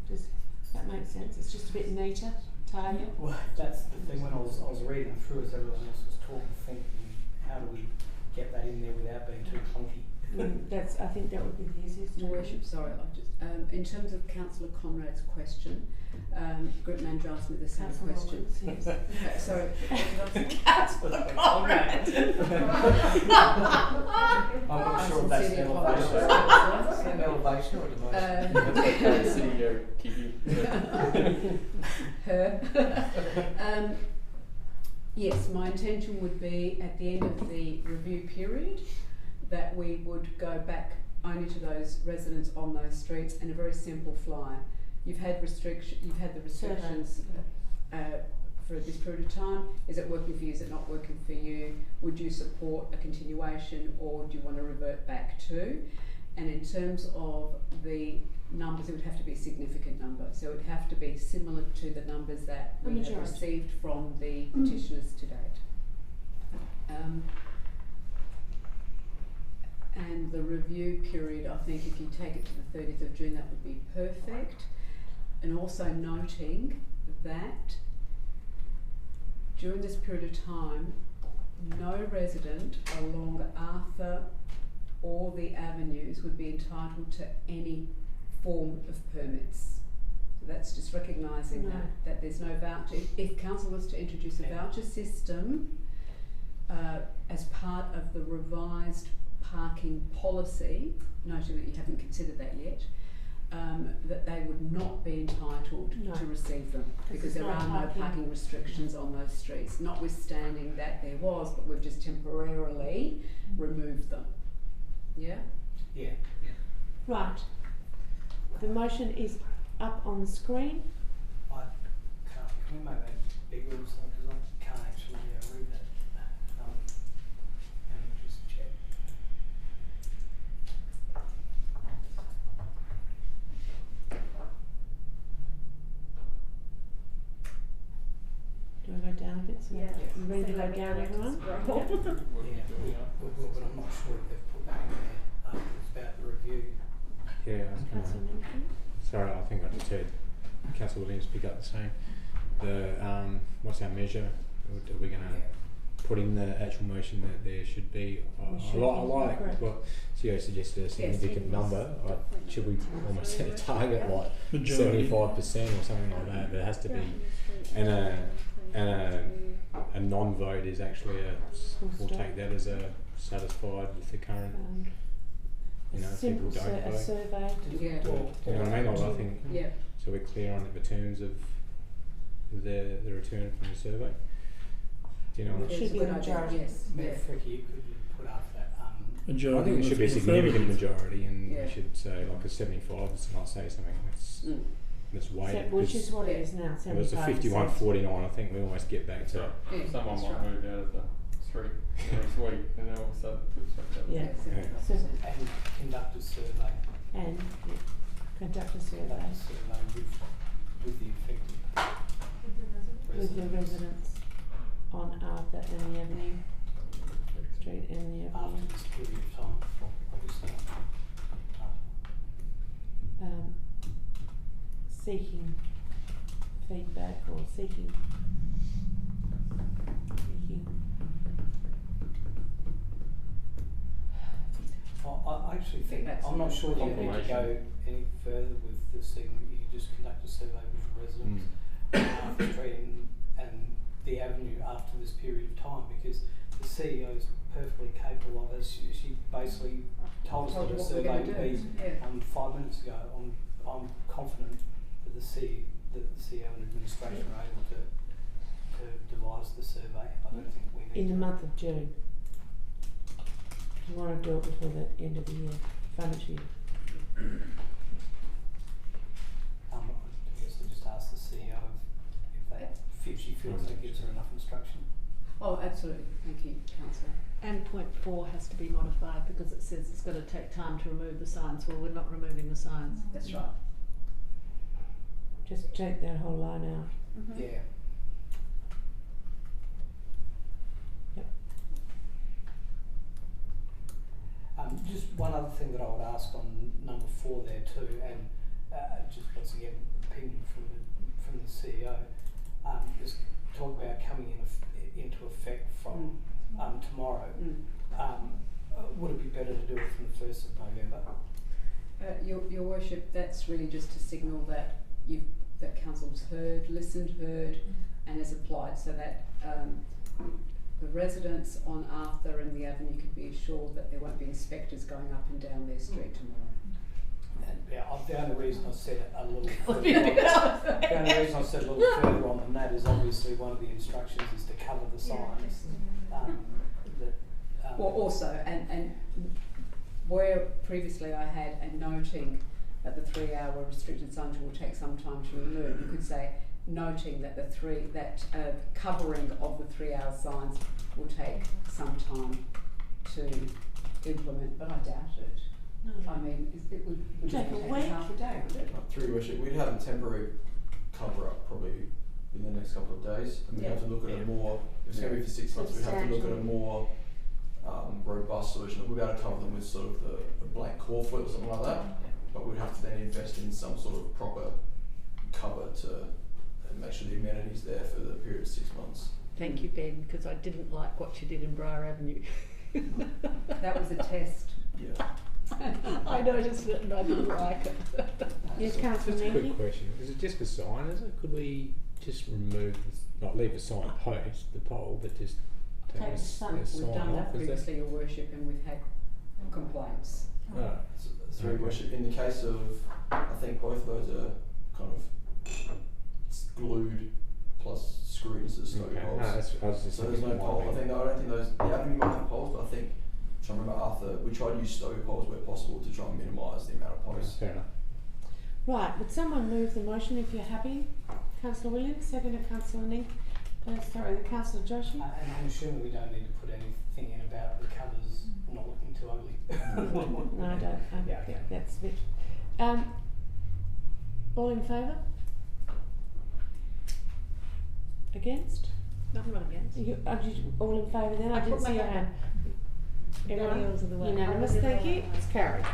Does that make sense? It's just a bit neater, tidier. Well, that's the thing. When I was reading through as everyone else was talking, thinking, how do we get that in there without being too clunky? I think that would be the easiest. Your Worship, sorry, I've just in terms of Councillor Conrad's question, Group Manager asked me the same question. Yes. Sorry, Councillor Conrad. I'm not sure if that's an elevation. An elevation or a demotion. CEO Kiki. Her. Yes, my intention would be at the end of the review period that we would go back only to those residents on those streets, and a very simple flyer. You've had the restrictions for this period of time. Is it working for you? Is it not working for you? Would you support a continuation, or do you want to revert back to? And in terms of the numbers, it would have to be a significant number. So it would have to be similar to the numbers that we have received from the petitioners to date. And the review period, I think if you take it to the 30th of June, that would be perfect. And also noting that during this period of time, no resident along Arthur or the avenues would be entitled to any form of permits. So that's just recognising No. that there's no voucher. If council was to introduce a voucher system as part of the revised parking policy, noting that you haven't considered that yet, that they would not be entitled No. to receive them because it's there not are no parking. parking restrictions on those streets, notwithstanding that there was, but we've just temporarily removed them. Yeah? Yeah. Right. The motion is up on the screen. I can't, can we make that bigger or something, because I can't actually read it. Let me just check. Do I go down a bit? So Yeah. you ready to go down, everyone? But I'm not sure if they've put that in there, it's about the review. Yeah, I was gonna- Councillor Mencken? sorry, I think I just heard Councillor Williams pick up the same. The what's our measure? Are we gonna put in the actual motion that there should be? We should I be, like correct. what CEO suggested, a significant number. Should we almost set a target like Majority. 75% or something like that? There has to be, and a non-vote is actually we'll take that as a satisfied with the current. You know, A if people simple don't a vote. survey. Yeah. You know what I mean? Like, I think Yeah. so. We're clear on the terms of the return from the survey. Do you know what? It should It's a be good a idea, majority. yes. Mayor Yeah. Fricky, you could put after that, I Majority think it should be a of significant affirmative. majority, and Yeah. we should say like a 75. Let's not say something that's weighted. Which is 'cause what it is now, if it was a 75%. 51-49, I think we almost get back to. So Yeah, someone that's might right. move out of the street next week, and then all of a sudden it flips back up. Yeah. Yeah. So, and conduct a survey. and conduct a survey Conduct a survey with the affected with the residents on Arthur and the Avenue, Street and the Avenue. after this period of time, obviously. Seeking feedback or seeking. I actually think, That's I'm not sure that you need to confirmation. go any further with the segment, you just conduct a survey with the residents after the street and the avenue after this period of time, because the CEO is perfectly capable of it. She basically told us Told what a what we're survey gonna would do, be yeah. 5 minutes ago. I'm confident that the CEO and administration are able to devise the survey. I don't think we need In the to. month of June. You want to do it before the end of the year, financial year. I guess they just ask the CEO if she feels that gives her enough instruction. Oh, absolutely. Thank you, Councillor. And point 4 has to be modified because it says it's going to take time to remove the signs. Well, we're not removing the signs. That's right. Just take that whole line out. Yeah. Just one other thing that I would ask on number 4 there too, and just once again, opinion from the CEO, is talk about coming into effect from tomorrow. Would it be better to do it from the 1st of November? Your Worship, that's really just to signal that that Council's listened, and has applied, so that the residents on Arthur and the Avenue could be assured that there won't be inspectors going up and down their street tomorrow. And the only reason I said it a little further on than that is obviously one of the instructions is to cover the signs. Well, also, and where previously I had a noting that the 3-hour restricted signs will take some time to remove, you could say noting that covering of the 3-hour signs will take some time to implement, but I doubt it. No. I mean, it would Take a take week. half a day, would it? Through your worship, we'd have a temporary cover up probably in the next couple of days, and we'd have to look at a more, if it's going to be for 6 months, we'd have to look at a more robust solution. We'd be able to cover them with sort of the blank core foot or something like that, but we'd have to then invest in some sort of proper cover to make sure the amenity's there for the period of 6 months. Thank you, Ben, because I didn't like what you did in Briar Avenue. That was a test. Yeah. I noticed it and I didn't like it. Yes, Councillor Just a Menke. quick question. Is it just for sign, is it? Could we just remove, not leave a sign post, the pole, but just take Take a the sign. sign We've done off? that Is previously, Your Worship, and we've had complaints. Oh. Through Okay. worship, in the case of, I think both of those are kind of glued plus screwed into the stow Okay. poles. No, that's, I was just So there's no thinking pole. I one think, I don't think those, the avenue might have poles, but I think, trying to remember Arthur, we try to use stow poles where possible to try and minimise the amount of posts. Fair enough. Right, would someone move the motion if you're happy? Councillor Williams, seconded Councillor Nink. Councillor Joshi. And I'm assuming we don't need to put anything in about the covers not looking too ugly. No, I don't. Yeah, okay. That's a bit. All in favour? Against? No, I'm not against. All in favour then? I I didn't put my see your hand hand. Everyone? Daniel's are the way. Unanimous, thank you. It's carried.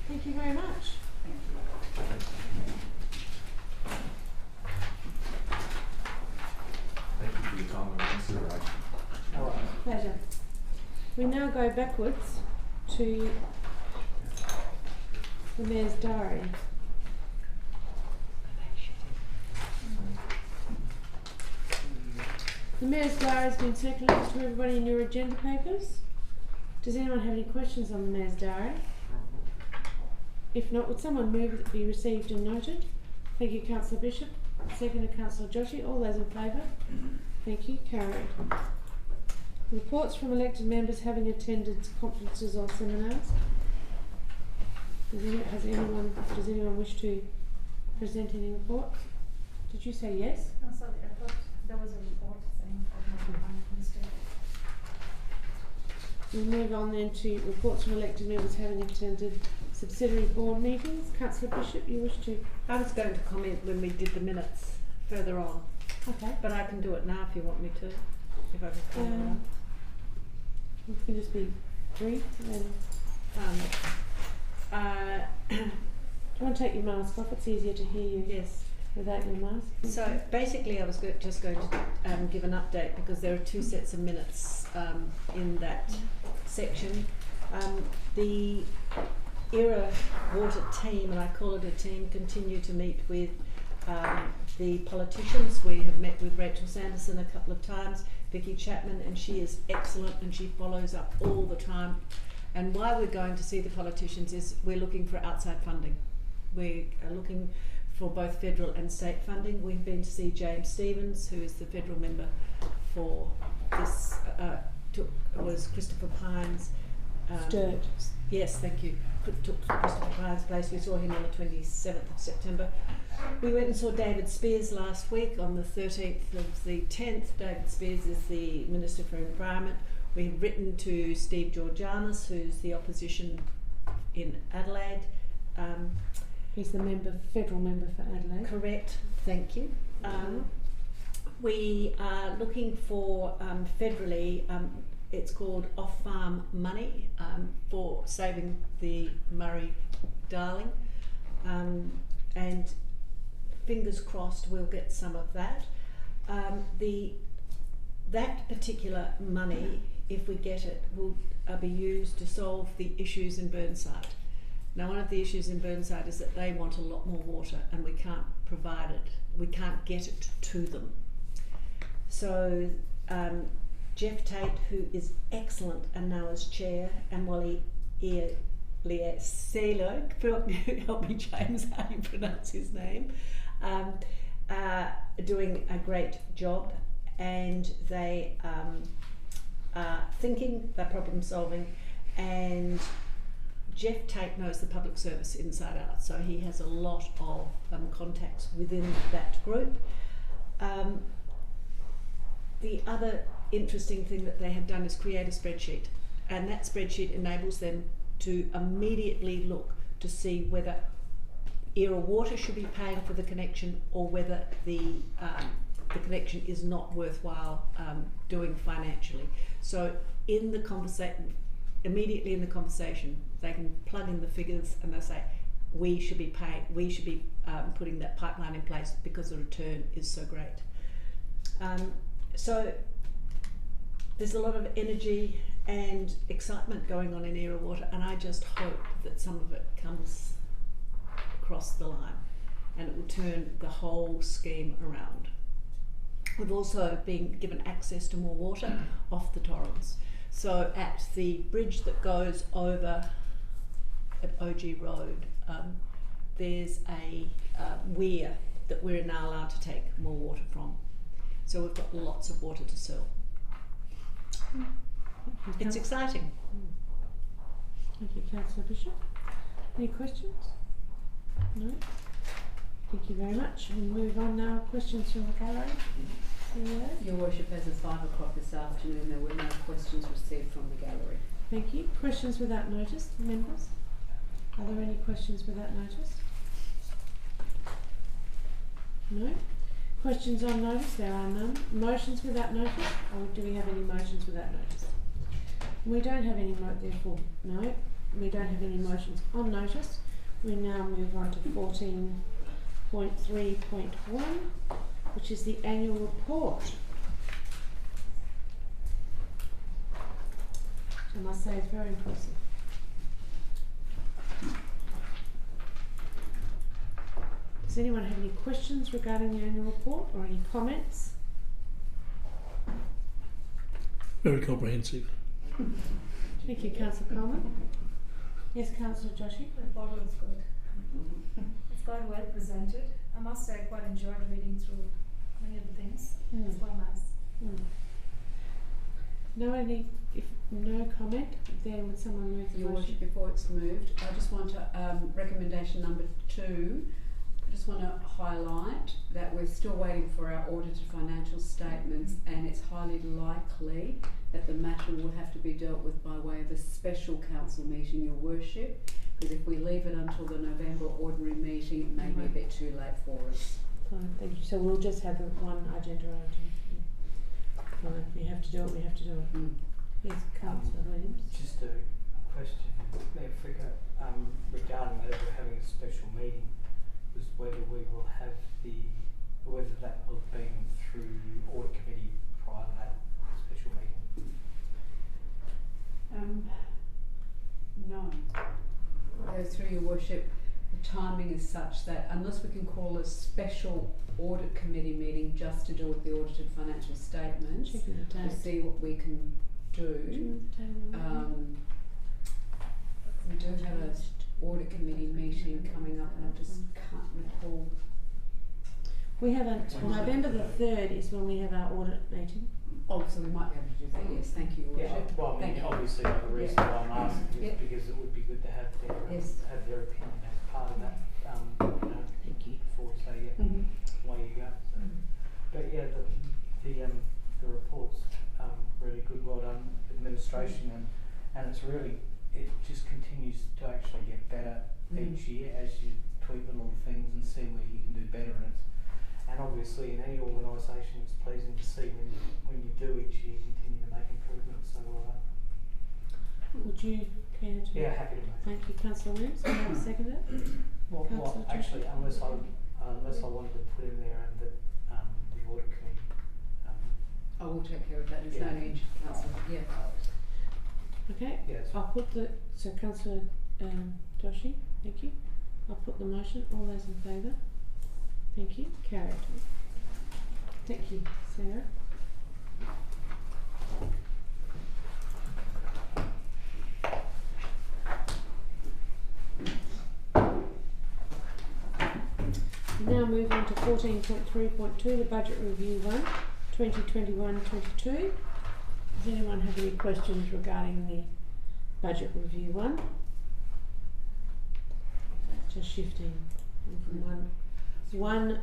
Thank you very much. Thank you for your time and consideration. Alright. Pleasure. We now go backwards to the Mayor's Diary. The Mayor's Diary has been circulated to everybody in your agenda papers. Does anyone have any questions on the Mayor's Diary? If not, would someone move that it be received and noted? Thank you, Councillor Bishop. Seconded Councillor Joshi. All those in favour? Thank you. Carried. Reports from elected members having attended conferences or seminars. Does anyone wish to present any reports? Did you say yes? No, sorry, I thought there was a report saying of my mistake. We'll move on then to reports from elected members having attended subsidiary board meetings. Councillor Bishop, you wish to? I was going to comment when we did the minutes further on, Okay. but I can do it now if you want me to. If I can comment on. We can just be brief and do you want to take your mask off? It's easier to hear you Yes. without your mask. So basically I was just going to give an update because there are two sets of minutes in that section. The ERA water team, and I call it a team, continue to meet with the politicians. We have met with Rachel Sanderson a couple of times, Vicky Chapman, and she is excellent and she follows up all the time. And why we're going to see the politicians is we're looking for outside funding. We are looking for both federal and state funding. We've been to see James Stevens, who is the federal member for this, was Christopher Pines. Sturt. Yes, thank you. Took Christopher Pines' place. We saw him on the 27th of September. We went and saw David Spears last week on the 13th of the 10th. David Spears is the Minister for Environment. We've written to Steve Georgianis, who's the opposition in Adelaide. He's the federal member for Adelaide. Correct, thank you. We are looking for federally, it's called off-farm money for saving the Murray-Darling, and fingers crossed we'll get some of that. That particular money, if we get it, will be used to solve the issues in Burnside. Now, one of the issues in Burnside is that they want a lot more water and we can't provide it, we can't get it to them. So Jeff Tate, who is excellent and now is chair, and Wally Lieselo, help me James how you pronounce his name, doing a great job, and they are thinking, they're problem solving, and Jeff Tate knows the public service inside out, so he has a lot of contacts within that group. The other interesting thing that they have done is create a spreadsheet, and that spreadsheet enables them to immediately look to see whether ERA Water should be paying for the connection or whether the connection is not worthwhile doing financially. So in the conversation, immediately in the conversation, they can plug in the figures and they say, we should be paying, we should be putting that pipeline in place because the return is so great. So there's a lot of energy and excitement going on in Air Water, and I just hope that some of it comes across the line and it will turn the whole scheme around. We've also been given access to more water off the Torrens. So at the bridge that goes over at OG Road, there's a weir that we're now allowed to take more water from. So we've got lots of water to sell. It's exciting. Thank you, Councillor Bishop. Any questions? No? Thank you very much. We'll move on now. Questions from the gallery? CEO? Your Worship, as of 5 o'clock this afternoon, there were no questions received from the gallery. Thank you. Questions without notice, members? Are there any questions without notice? No? Questions on notice? There are none. Motions without notice? Or do we have any motions without notice? We don't have any, therefore, no. We don't have any motions on notice. We now move on to 14.3.1, which is the annual report. I must say it's very impressive. Does anyone have any questions regarding the annual report or any comments? Very comprehensive. Thank you, Councillor Coleman. Yes, Councillor Joshi. The report looks good. It's quite well presented. I must say I quite enjoyed reading through many of the things. It's quite nice. No comment, then would someone move the Your motion? Worship, before it's moved, I just want to, recommendation number 2, I just want to highlight that we're still waiting for our audited financial statements, and it's highly likely that the matter will have to be dealt with by way of a special council meeting, Your Worship, because if we leave it until the November ordinary meeting, it may be a bit too late for us. Fine, thank you. So we'll just have the one agenda item. Fine, if we have to do it, we have to do it. Yes, Councillor Williams. Just a question, Mayor Fricker, regarding that we're having a special meeting, was whether we will have whether that will have been through audit committee prior to that special meeting. No. Through Your Worship, the timing is such that unless we can call a special audit committee meeting just to do with the audited financial statements, we'll see what we can do. We do have an audit committee meeting coming up, and I just can't recall. We have November the 3rd is when we have our audit meeting. Oh, so we might be able to do that, yes, thank you, Your Worship. Well, I mean, obviously the reason why I'm asking is because it would be good to have their opinion as part of that, Thank you. before we say, away you go. So. But yeah, the report's really good, well done administration, and it's really, it just continues to actually get better each year as you tweak the little things and see where you can do better. And obviously in any organisation it's pleasing to see when you do each year continue to make improvements. So would you care to? yeah, happy to make. Thank you, Councillor Williams. Can I have a seconder? Well, actually, unless I wanted to put in there and that the audit committee. I will take care of that, there's no need, Councillor, Okay. Yes. I'll put so Councillor Joshi, thank you. I'll put the motion. All those in favour? Thank you. Carried. Thank you, Sarah. We now move on to 14.3.2, the Budget Review 1, 2021-22. Does anyone have any questions regarding the Budget Review 1? Just shifting from one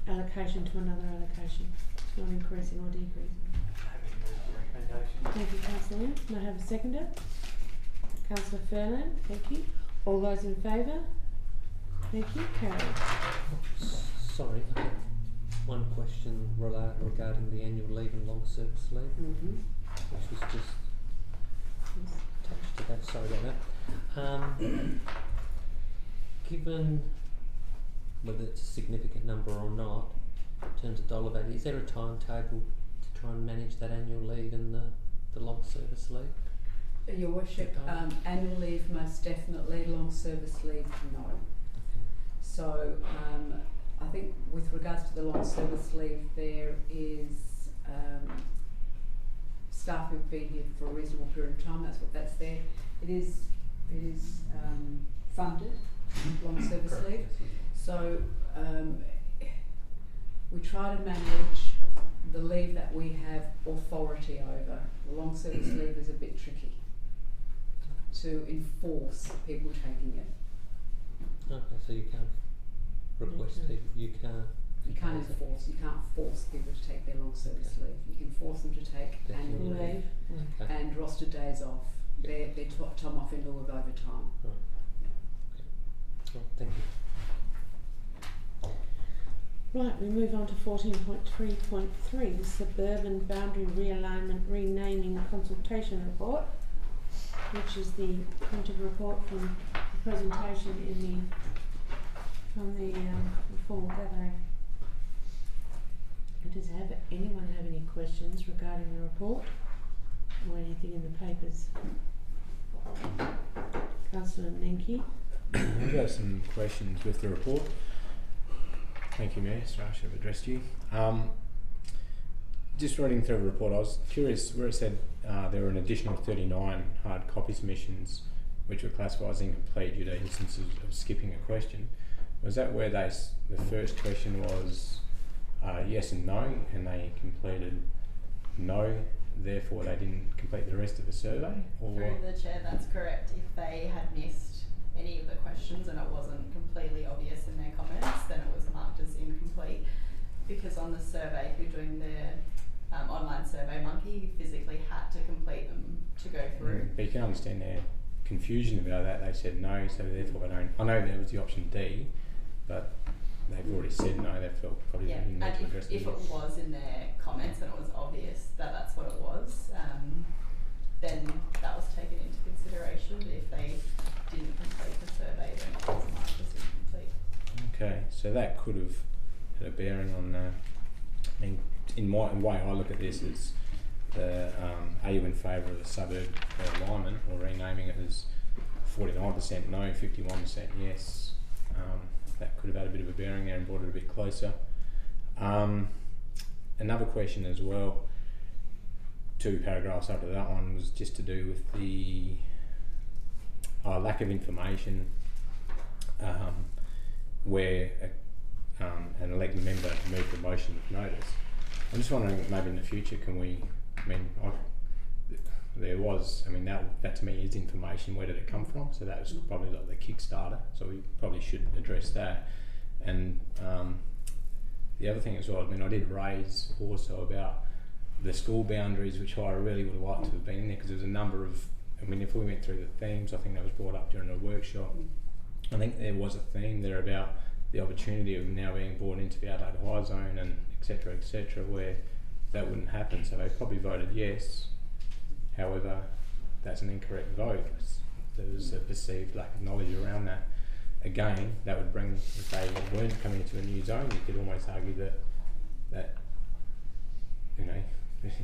allocation to another allocation. It's not increasing or decreasing. Happy to move the recommendation. Thank you, Councillor Williams. Can I have a seconder? Councillor Furlan, thank you. All those in favour? Thank you. Carried. Sorry, I have one question regarding the annual leave and long service leave, which was just touched to that. Sorry about that. Given whether it's a significant number or not, in terms of dollar value, is there a timetable to try and manage that annual leave and the long service leave? Your Worship, annual leave most definitely, long service leave no. Okay. So I think with regards to the long service leave, there is staff who've been here for a reasonable period of time. That's there. It is funded, long service leave. So we try to manage the leave that we have authority over. The long service leave is a bit tricky to enforce people taking it. Okay, so you can't request people, you can't enforce, you can't force people to take their long service leave. You can force them to take annual leave and roster days off. They're time off in lieu of overtime. Right. Okay. Well, thank you. Right, we move on to 14.3.3, the Suburban Boundary Realignment Renaming Consultation Report, which is the printed report from the presentation from the formal gathering. Does anyone have any questions regarding the report or anything in the papers? Councillor Nenke. I've got some questions with the report. Thank you, Mayor. Sorry, I should have addressed you. Just reading through the report, I was curious where it said there were an additional 39 hard copy submissions which were classified as incomplete due to instances of skipping a question. Was that where the first question was yes and no, and they completed no, therefore they didn't complete the rest of the survey? Or through the chair, that's correct. If they had missed any of the questions and it wasn't completely obvious in their comments, then it was marked as incomplete, because on the survey, if you're doing the online Survey Monkey, you physically had to complete them to go through. But you can understand their confusion about that. They said no, so therefore they don't. I know there was the option D, but they've already said no. They felt probably they didn't need to address it. If it was in their comments and it was obvious that that's what it was, then that was taken into consideration. But if they didn't complete the survey, then it was marked as incomplete. Okay, so that could have had a bearing on. I mean, in the way I look at this is, are you in favour of the suburb alignment or renaming it as 49% no, 51% yes? That could have had a bit of a bearing there and brought it a bit closer. Another question as well, 2 paragraphs after that one, was just to do with the lack of information where an elected member moved a motion of notice. I'm just wondering, maybe in the future, can we, that to me is information. Where did it come from? So that was probably like the Kickstarter, so we probably should address that. And the other thing as well, I did raise also about the school boundaries, which I really would have liked to have been in there, because there's a number of, if we went through the themes, I think that was brought up during a workshop. I think there was a theme there about the opportunity of now being brought into the Adelaide High Zone and et cetera, where that wouldn't happen. So they probably voted yes. However, that's an incorrect vote. There was a perceived lack of knowledge around that. Again, that would bring, if they weren't coming into a new zone, you could almost argue that it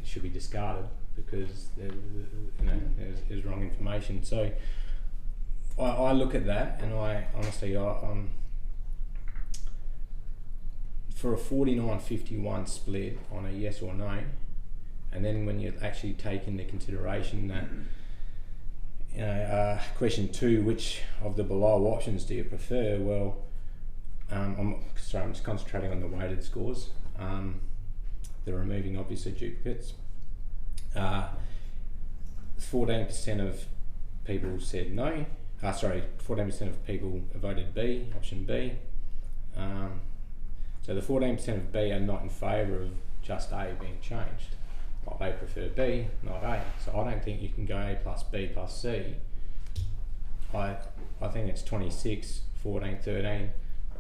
should be discarded because there's wrong information. So I look at that, and I honestly, for a 49-51 split on a yes or no, and then when you actually take into consideration that question 2, which of the below options do you prefer? Well, I'm just concentrating on the weighted scores. They're removing obviously duplicates. 14% of people said no. 14% of people voted B, option B. So the 14% of B are not in favour of just A being changed. Well, they prefer B, not A. So I don't think you can go A plus B plus C. I think it's 26, 14, 13, and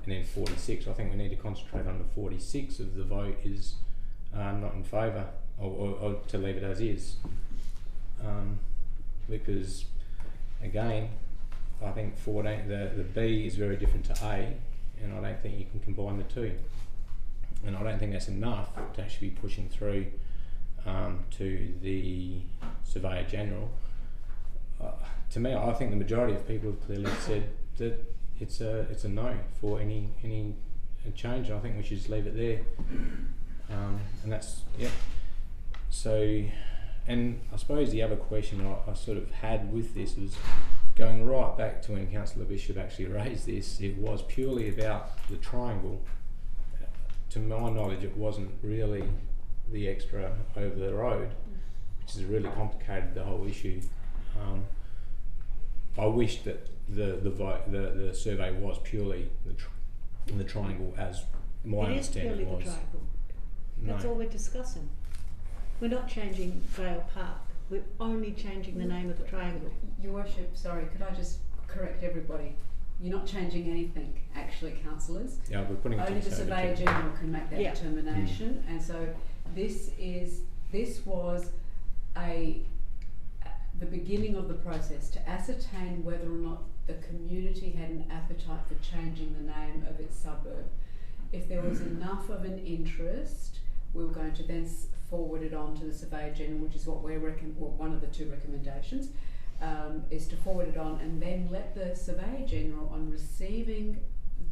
then 46. I think we need to concentrate on the 46 of the vote is not in favour, or to leave it as is. Because again, I think 14, the B is very different to A, and I don't think you can combine the two. And I don't think that's enough to actually be pushing through to the Surveyor General, to me, I think the majority of people have clearly said that it's a no for any change. I think we should just leave it there, and that's So, and I suppose the other question I sort of had with this was going right back to when Councillor Bishop actually raised this. It was purely about the triangle. To my knowledge, it wasn't really the extra over the road, which has really complicated the whole issue. I wish that the survey was purely the triangle, as my understanding was. It is purely the triangle. That's all we're discussing. We're not changing Vale Park. We're only changing the name of the triangle. Your Worship, sorry, could I just correct everybody? You're not changing anything, actually, councillors. Yeah, we're putting it only the Surveyor General can make that determination, and so this was the beginning of the process to ascertain whether or not the community had an appetite for changing the name of its suburb. If there was enough of an interest, we were going to then forward it on to the Surveyor General, which is what one of the two recommendations, is to forward it on and then let the Surveyor General, on receiving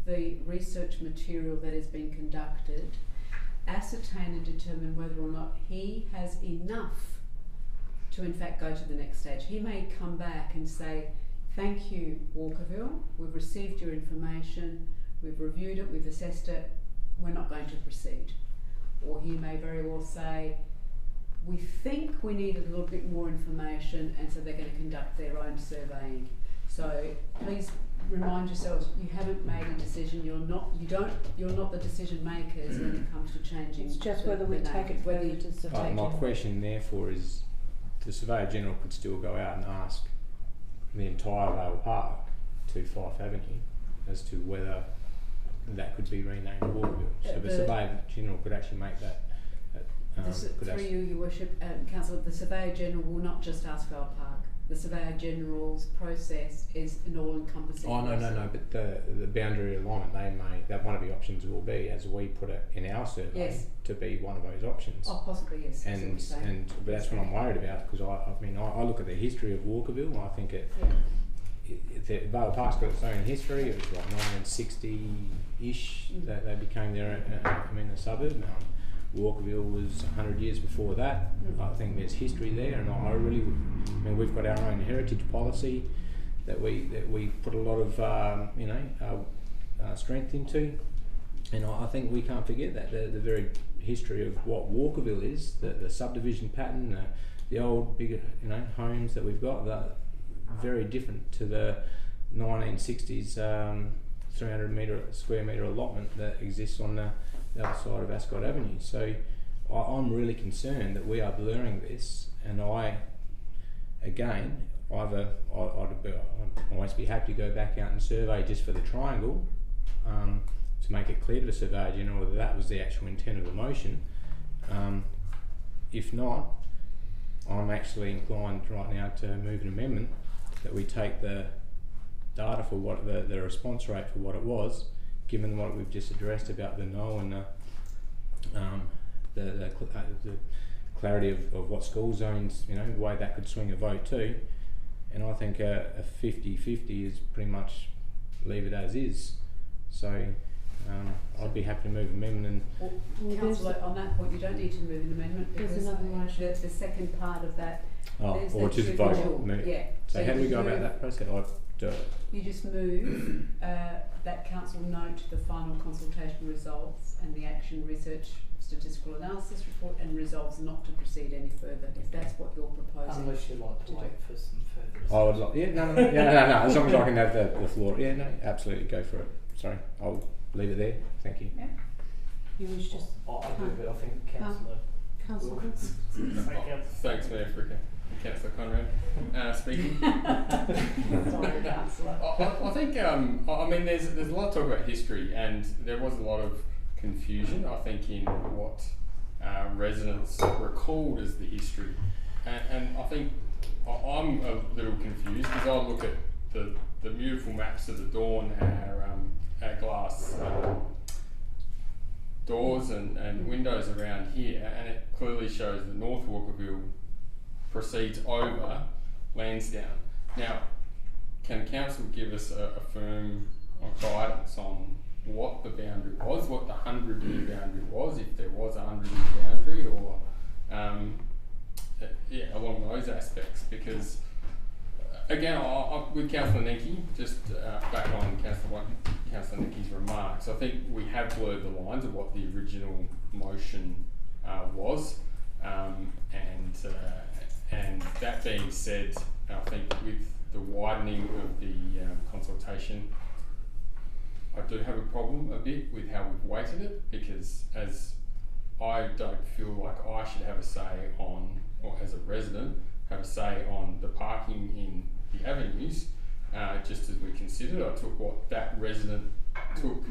the research material that has been conducted, ascertain and determine whether or not he has enough to in fact go to the next stage. He may come back and say, thank you, Walkerville, we've received your information, we've reviewed it, we've assessed it, we're not going to proceed. Or he may very well say, we think we need a little bit more information, and so they're going to conduct their own surveying. So please remind yourselves, you haven't made a decision. You're not the decision makers when it comes to changing. It's just whether we take it further to Surveyor My question therefore is, the Surveyor General could still go out and ask the entire Vale Park to Fife Avenue as to whether that could be renamed Walkerville. So the Surveyor General could actually make that. Through you, Your Worship, Councillor, the Surveyor General will not just ask Vale Park. The Surveyor General's process is an all-encompassing process. No, but the boundary alignment, that one of the options will be, as we put it in our survey, to be one of those options. Oh, possibly, yes. But that's what I'm worried about, because I look at the history of Walkerville. I think Vale Park's got its own history. It was like 1960-ish that they became the suburb. Walkerville was 100 years before that. I think there's history there, and we've got our own heritage policy that we put a lot of strength into, and I think we can't forget that the very history of what Walkerville is, the subdivision pattern, the old big homes that we've got, they're very different to the 1960s 300 square metre allotment that exists on the other side of Ascot Avenue. So I'm really concerned that we are blurring this, and I'd always be happy to go back out and survey just for the triangle, to make it clear to the Surveyor General whether that was the actual intent of the motion. If not, I'm actually inclined right now to move an amendment that we take the data for what the response rate for what it was, given what we've just addressed about the no and the clarity of what school zones, the way that could swing a vote too. And I think a 50-50 is pretty much leave it as is. So I'd be happy to move an amendment. And Councillor, on that point, you don't need to move an amendment, because the second part of that. Or just vote. So how do we go about that process? You just move that council note the final consultation results and the action research statistical analysis report, and resolves not to proceed any further, if that's what you're proposing. Unless you'd like to wait for some further. I would like, no. As long as I can have the floor. Yeah, no, absolutely, go for it. Sorry, I'll leave it there. Thank you. Yeah. You wish just. I do, but I think Councillor. Thanks, Mayor Fricker. Councillor Conrad speaking. Sorry, Councillor. I think there's a lot of talk about history, and there was a lot of confusion, I think, in what residents recalled as the history, and I think I'm a little confused because I look at the beautiful maps of the Dawn, our glass doors and windows around here, and it clearly shows that North Walkerville proceeds over Lansdowne. Now, can council give us a firm guidance on what the boundary was, what the 100-year boundary was, if there was a 100-year boundary, or along those aspects? Because again, with Councillor Nenke, just back on Councillor Nenke's remarks, I think we have blurred the lines of what the original motion was, and that being said, I think with the widening of the consultation, I do have a problem a bit with how we've weighted it, because as I don't feel like I should have a say on, or as a resident, have a say on the parking in the avenues, just as we considered. I took what that resident took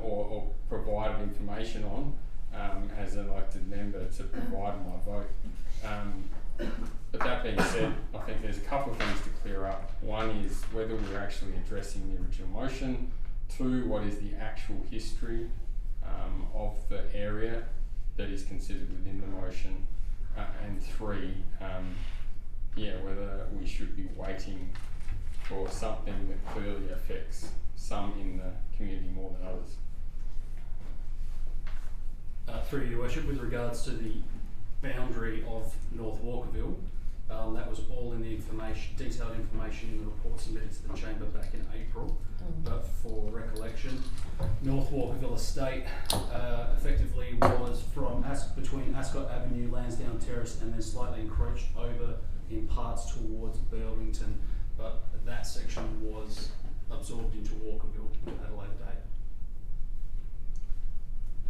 or provided information on as an elected member to provide my vote. But that being said, I think there's a couple of things to clear up. One is whether we're actually addressing the original motion. Two, what is the actual history of the area that is considered within the motion. And three, whether we should be waiting for something that clearly affects some in the community more than others. Through your worship, with regards to the boundary of North Walkerville, that was all in the detailed information in the report submitted to the Chamber back in April. But for recollection, North Walkerville Estate effectively was from between Ascot Avenue, Lansdowne Terrace, and then slightly encroached over in parts towards Burlington. But that section was absorbed into Walkerville at a later date.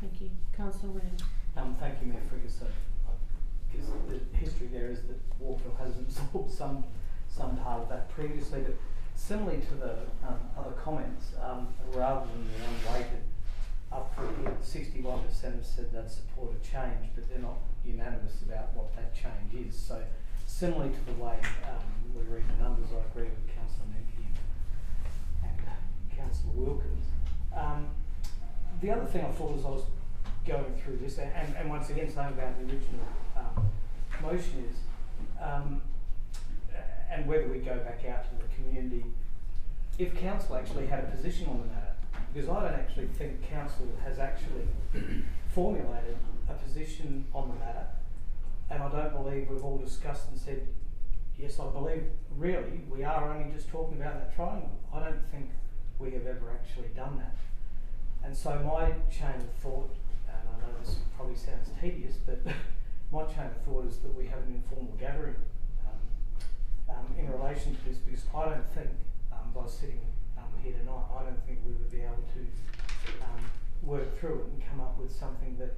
Thank you. Councillor Williams. Thank you, Mayor Friggers. So I guess the history there is that Walkerville has absorbed some part of that previously, but similarly to the other comments, rather than the unweighted up for here, 61% have said they'd support a change, but they're not unanimous about what that change is. So similarly to the way we read the numbers, I agree with Councillor Nenke and Councillor Wilkins. The other thing I thought as I was going through this, and once again saying about the original motion is, and whether we go back out to the community, if council actually had a position on the matter, because I don't actually think council has actually formulated a position on the matter, and I don't believe we've all discussed and said, yes, I believe really we are only just talking about that triangle. I don't think we have ever actually done that. And so my chain of thought, and I know this probably sounds tedious, but my chain of thought is that we have an informal gathering in relation to this, because I don't think, by sitting here tonight, I don't think we would be able to work through it and come up with something that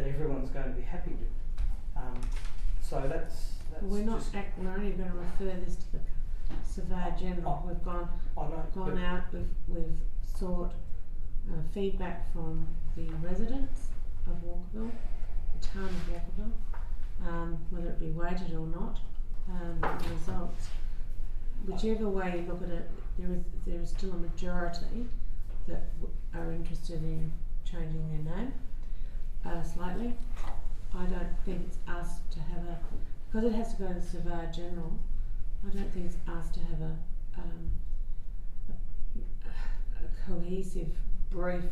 everyone's going to be happy with. So that's we're not. We're only going to refer this to the Surveyor General. We've gone out. We've sought feedback from the residents of Walkerville, the town of Walkerville, whether it be weighted or not. The results, whichever way you look at it, there is still a majority that are interested in changing their name slightly. I don't think it's us to have because it has to go to the Surveyor General. I don't think it's us to have a cohesive, brief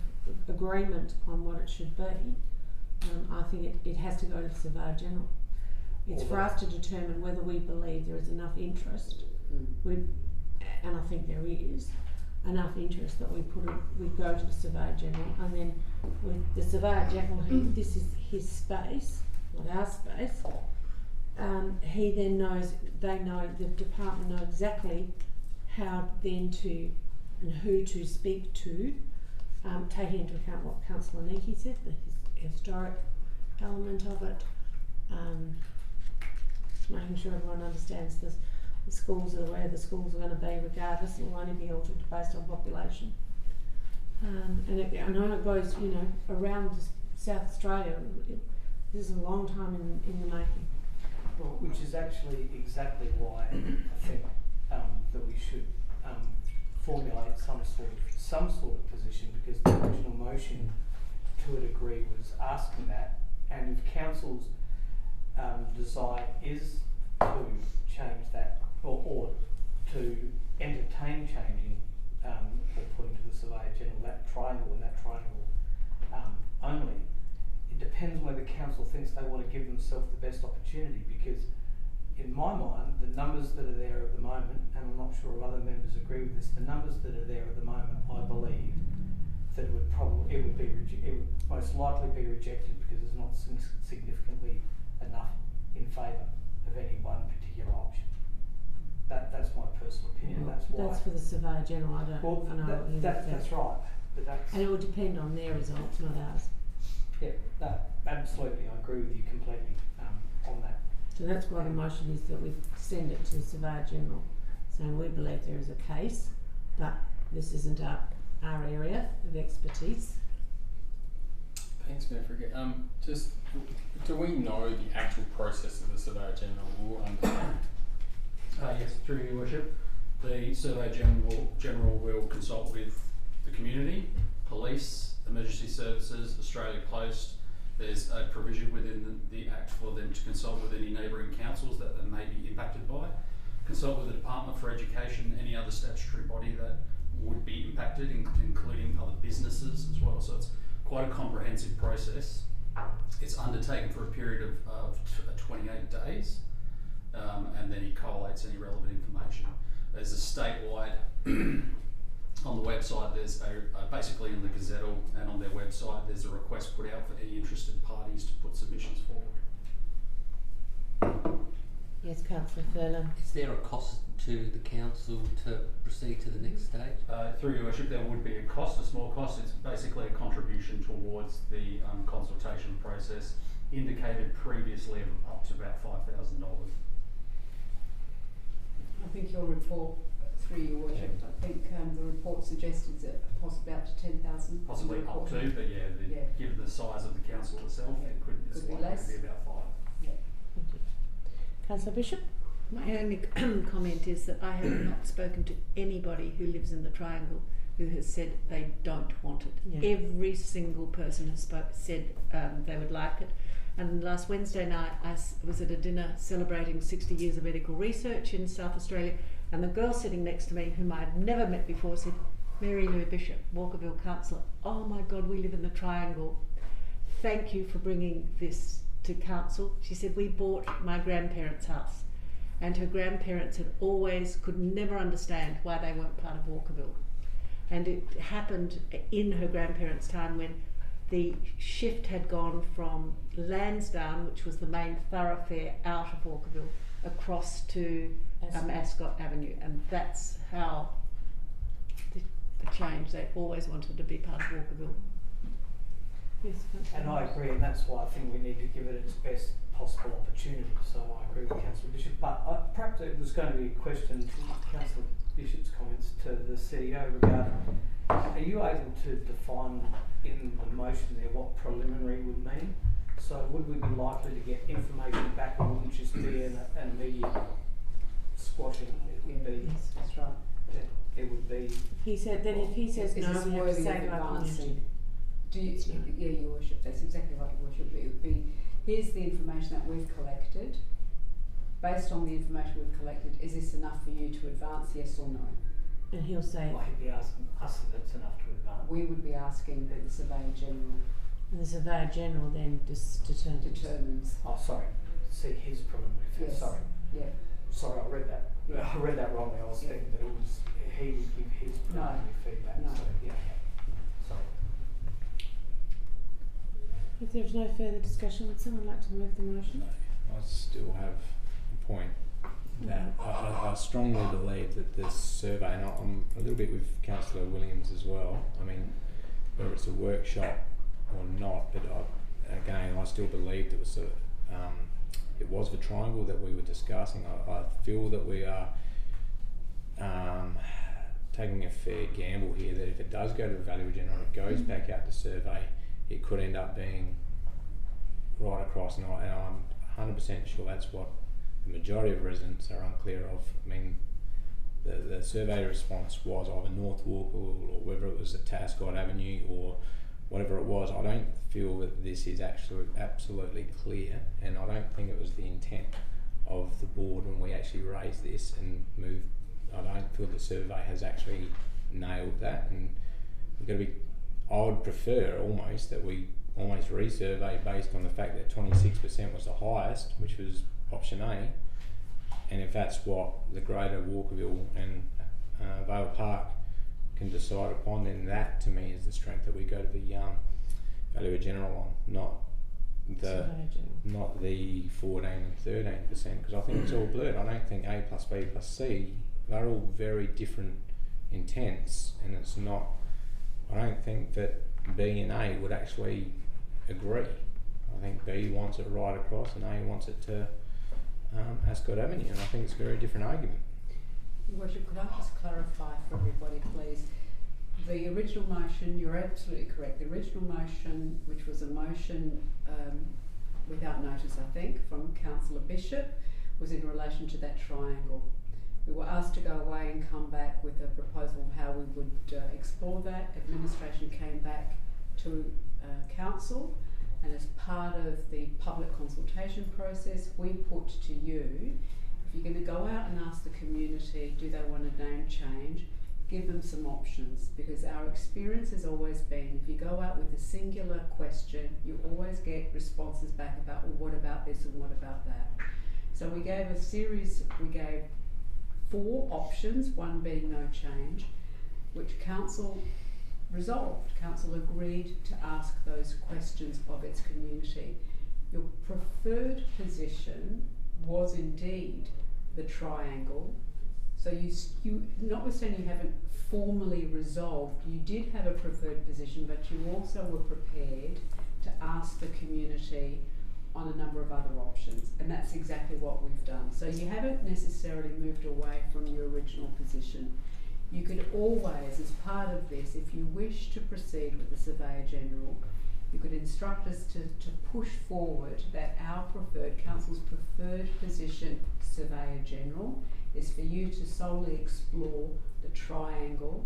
agreement on what it should be. I think it has to go to the Surveyor General. It's for us to determine whether we believe there is enough interest, and I think there is enough interest that we go to the Surveyor General, and then with the Surveyor General, this is his space, not our space. He then knows, the department know exactly how then to and who to speak to, taking into account what Councillor Nenke said, the historic element of it. Making sure everyone understands the schools are where the schools are going to be regardless, and will only be altered based on population. I know it goes, around South Australia. This is a long time in the making. Well, which is actually exactly why I think that we should formulate some sort of position, because the original motion to a degree was asking that, and if council's desire is to change that or to entertain changing or putting to the Surveyor General that triangle and that triangle only, it depends whether council thinks they want to give themselves the best opportunity, because in my mind, the numbers that are there at the moment, and I'm not sure if other members agree with this, the numbers that are there at the moment, I believe that it would most likely be rejected because there's not significantly enough in favour of any one particular option. That's my personal opinion. Well, that's why. That's for the Surveyor General. I don't know. That's right. But that's. And it will depend on their results, not ours. Yeah, absolutely. I agree with you completely on that. So that's why the motion is that we send it to the Surveyor General, saying we believe there is a case, but this isn't our area of expertise. Thanks, Mayor Frigate. Just, do we know the actual process of the Surveyor General will undertake? Yes, through your worship. The Surveyor General will consult with the community, police, emergency services, Australia Post. There's a provision within the Act for them to consult with any neighbouring councils that they may be impacted by, consult with the Department for Education, any other statutory body that would be impacted, including other businesses as well. So it's quite a comprehensive process. It's undertaken for a period of 28 days, and then he collates any relevant information. There's a statewide, on the website there's basically in the Gazettal and on their website there's a request put out for any interested parties to put submissions forward. Yes, Councillor Furlong. Is there a cost to the council to proceed to the next stage? Through your worship, there would be a cost, a small cost. It's basically a contribution towards the consultation process, indicated previously of up to about $5,000. I think your report, through your worship, I think the report suggested that possibly up to 10,000. Possibly up to, but given the size of the council itself, it could be less. Be about 5. Yeah. Thank you. Councillor Bishop? My only comment is that I have not spoken to anybody who lives in the Triangle who has said they don't want it. Yeah. Every single person has said they would like it. And last Wednesday night I was at a dinner celebrating 60 years of medical research in South Australia, and the girl sitting next to me, whom I had never met before, said, Mary Lou Bishop, Walkerville Councillor, oh my God, we live in the Triangle. Thank you for bringing this to council. She said, we bought my grandparents' house, and her grandparents could never understand why they weren't part of Walkerville. And it happened in her grandparents' time when the shift had gone from Lansdowne, which was the main thoroughfare out of Walkerville, across to Ascot Avenue, and that's how the change. They always wanted to be part of Walkerville. Yes, and I agree, and that's why I think we need to give it its best possible opportunity. So I agree with Councillor Bishop, but perhaps it was going to be a question to Councillor Bishop's comments to the CEO regarding, are you able to define in the motion there what preliminary would mean? So would we be likely to get information back, or would it just be an immediate squashing? It would be. Yes, that's right. Yeah, it would be. He said that if he says no, we have to say advancing. Yeah, Your Worship, that's exactly right, Your Worship. It would be, here's the information that we've collected. Based on the information we've collected, is this enough for you to advance, yes or no? And he'll say. Well, he'd be asking us if it's enough to advance. We would be asking the Surveyor General. And the Surveyor General then determines. Oh, sorry. See his preliminary. Yes. Sorry. Yeah. Sorry, I read that. Yeah. I read that wrongly. I was thinking that it was he would give his preliminary feedback. No. So, yeah. Sorry. If there's no further discussion, would someone like to move the motion? I still have a point that I strongly believe that this survey, and I'm a little bit with Councillor Williams as well, I mean, whether it's a workshop or not, but I still believed it was the triangle that we were discussing. I feel that we are taking a fair gamble here, that if it does go to the Valuer General and it goes back out to survey, it could end up being right across, and I'm 100% sure that's what the majority of residents are unclear of. I mean, the survey response was either North Walkerville or whether it was at Ascot Avenue or whatever it was, I don't feel that this is actually absolutely clear, and I don't think it was the intent of the board when we actually raised this and moved. I don't feel the survey has actually nailed that, and we've got to be. I would prefer almost that we almost resurvey based on the fact that 26% was the highest, which was option A, and if that's what the greater Walkerville and Vale Park can decide upon, then that to me is the strength that we go to the valuer general on, not the 14 and 13%, because I think it's all blurred. I don't think A plus B plus C, they're all very different intents, and it's not. I don't think that B and A would actually agree. I think B wants it right across and A wants it to Ascot Avenue, and I think it's a very different argument. Your Worship, could I just clarify for everybody, please? The original motion, you're absolutely correct. The original motion, which was a motion without notice, I think, from Councillor Bishop, was in relation to that triangle. We were asked to go away and come back with a proposal of how we would explore that. Administration came back to Council, and as part of the public consultation process, we put to you, if you're going to go out and ask the community, do they want a name change, give them some options, because our experience has always been, if you go out with a singular question, you always get responses back about, well, what about this and what about that? So we gave 4 options, one being no change, which Council resolved. Council agreed to ask those questions of its community. Your preferred position was indeed the triangle. So you notwithstanding you haven't formally resolved, you did have a preferred position, but you also were prepared to ask the community on a number of other options, and that's exactly what we've done. So you haven't necessarily moved away from your original position. You could always, as part of this, if you wish to proceed with the Surveyor General, you could instruct us to push forward that our preferred, Council's preferred position, Surveyor General, is for you to solely explore the triangle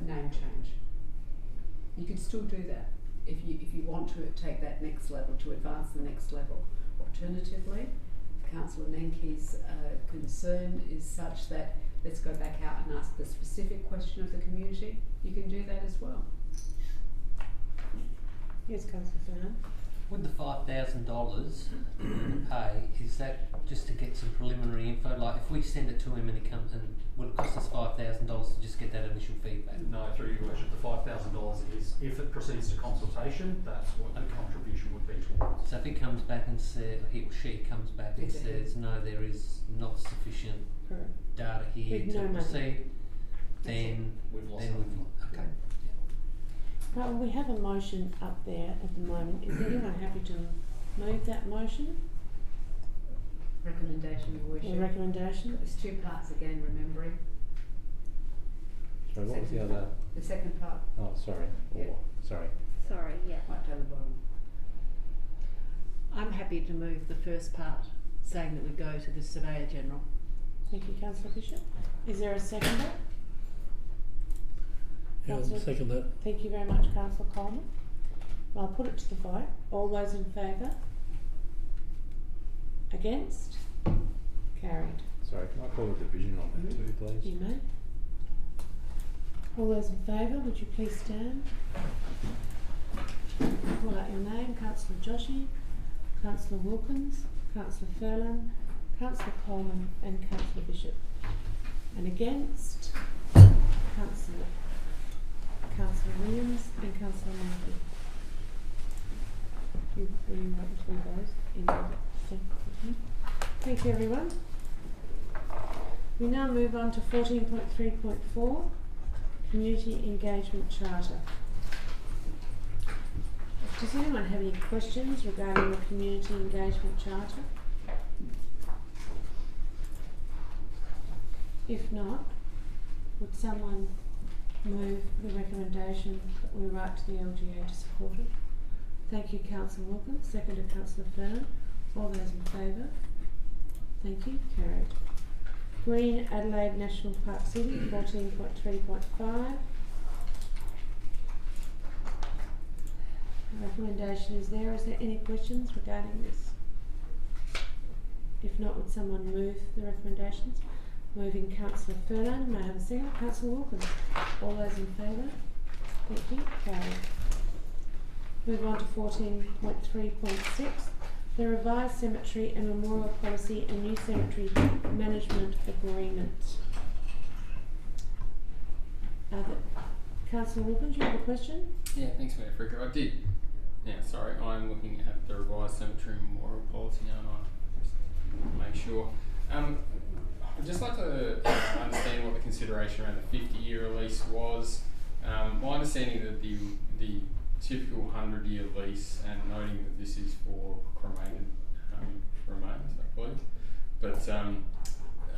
name change. You could still do that if you want to take that next level, to advance the next level. Alternatively, Councillor Nenke's concern is such that let's go back out and ask the specific question of the community. You can do that as well. Yes, Councillor Fernand. With the $5,000 pay, is that just to get some preliminary info? Like if we send it to him and he comes and will it cost us $5,000 to just get that initial feedback? No, through your worship, the $5,000 is if it proceeds to consultation, that's what the contribution would be towards. So if he comes back and says, he or she comes back and says, no, there is not sufficient data here to proceed, then we've lost. Okay. Right, well, we have a motion up there at the moment. Is anyone happy to move that motion? Recommendation, Your Worship. Or recommendation? There's 2 parts again, remembering. Sorry, what was the other? The second part. Oh, sorry. Yeah. Sorry. Sorry, yeah. Right down the bottom. I'm happy to move the first part, saying that we go to the Surveyor General. Thank you, Councillor Bishop. Is there a seconder? Yeah, I'll second that. Thank you very much, Councillor Coleman. I'll put it to the vote. All those in favour? Against? Carried. Sorry, can I call a division on that too, please? You may. All those in favour, would you please stand? Call out your name. Councillor Joshi, Councillor Wilkins, Councillor Furlan, Councillor Coleman and Councillor Bishop. And against, Councillor Williams and Councillor Monkey. You want to leave those in the Thank you, everyone. We now move on to 14.3.4, Community Engagement Charter. Does anyone have any questions regarding the Community Engagement Charter? If not, would someone move the recommendation that we write to the LGA to support it? Thank you, Councillor Wilkins. Seconded, Councillor Fern. All those in favour? Thank you. Carried. Green Adelaide National Park City, 14.3.5. recommendation is there. Is there any questions regarding this? If not, would someone move the recommendations? Moving Councillor Fernand, may I have a second? Councillor Wilkins. All those in favour? Thank you. Carried. Move on to 14.3.6. The revised cemetery and memorial policy and new cemetery management agreement. Councillor Wilkins, you have a question? Yeah, thanks, Mayor Fricker. I did. Yeah, sorry, I'm looking at the revised cemetery and memorial policy, aren't I? Just to make sure. I'd just like to understand what the consideration around the 50-year lease was. My understanding that the typical 100-year lease, and noting that this is for cremated remains, I believe, but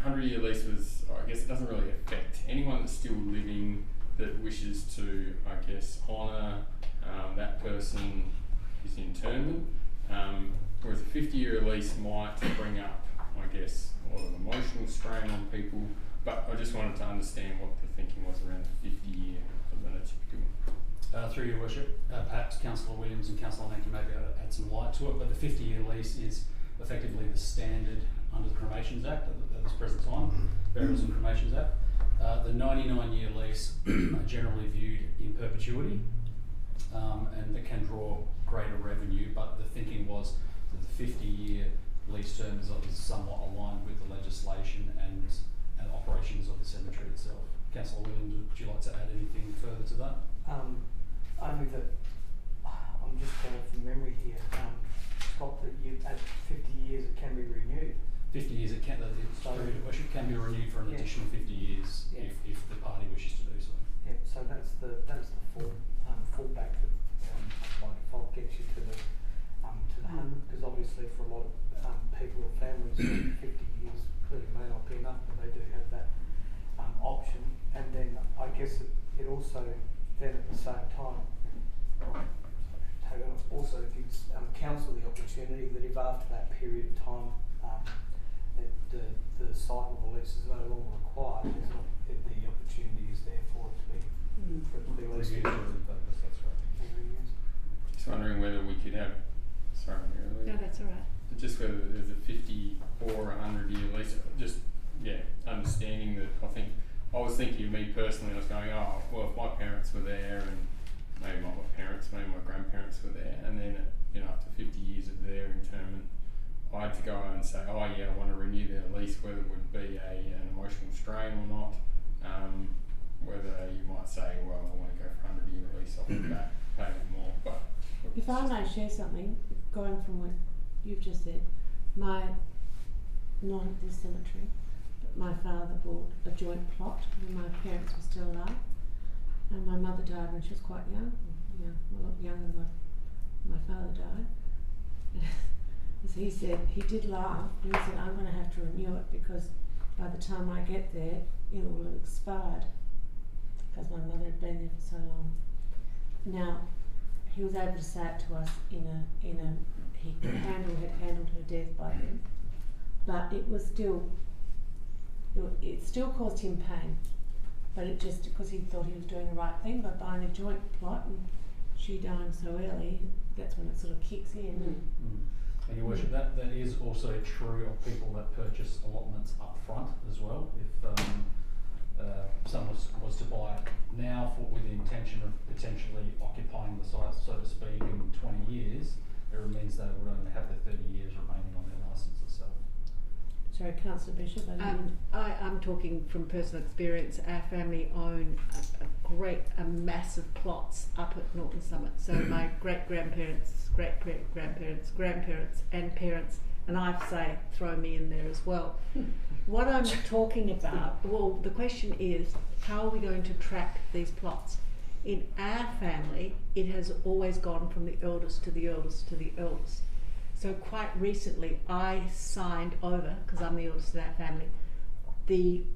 100-year lease was, I guess it doesn't really affect anyone that's still living that wishes to, I guess, honour that person, his interment, whereas a 50-year lease might bring up, I guess, a lot of emotional strain on people, but I just wanted to understand what the thinking was around the 50-year for the typical. Through your worship, perhaps Councillor Williams and Councillor Lanky may be able to add some light to it, but the 50-year lease is effectively the standard under the Cremations Act at this present time, Burials and Cremations Act. The 99-year lease are generally viewed in perpetuity, and that can draw greater revenue, but the thinking was that the 50-year lease term is somewhat aligned with the legislation and operations of the cemetery itself. Councillor Williams, would you like to add anything further to that? Only that I'm just going from memory here. Scott, that you at 50 years it can be renewed. 50 years it can, it can be renewed for an additional 50 years if the party wishes to do so. Yeah, so that's the fallback that by default gets you to the 100, because obviously for a lot of people or families 50 years clearly may not be enough, but they do have that option. And then I guess it also then at the same time also gives council the opportunity that if after that period of time the site or the lease is no longer required, there's not, the opportunity is there for it to be leased. That's right. Just wondering whether we could have, sorry, Mary, No, that's all right. just whether there's a 50 or a 100-year lease. Just understanding that. I was thinking of me personally. I was going, oh well, if my parents were there, and maybe not my parents, maybe my grandparents were there, and then after 50 years of their interment, I had to go and say, oh yeah, I want to renew their lease, whether it would be an emotional strain or not. Whether you might say, well, I want to go for a 100-year lease off the bat, pay a bit more. But if I may share something, going from what you've just said, not at this cemetery, but my father bought a joint plot when my parents were still alive, and my mother died when she was quite young, a lot younger than my father died. So he said, he did laugh, and he said, I'm going to have to renew it because by the time I get there, it will have expired, because my mother had been there for so long. Now, he was able to say it to us he had handled her death by then, but it still caused him pain, but it just, because he thought he was doing the right thing by buying a joint plot, and she dying so early, that's when it sort of kicks in. And your worship, that is also true of people that purchase allotments up front as well. If someone was to buy it now with the intention of potentially occupying the site, so to speak, in 20 years, it means they would only have the 30 years remaining on their licence itself. Sorry, Councillor Bishop. I'm talking from personal experience. Our family own a massive plots up at Norton Summit. So my great-grandparents, great-grandparents, grandparents and parents, and I say throw me in there as well. What I'm talking about, well, the question is, how are we going to track these plots? In our family, it has always gone from the eldest to the eldest to the eldest. So quite recently, I signed over, because I'm the eldest in our family, the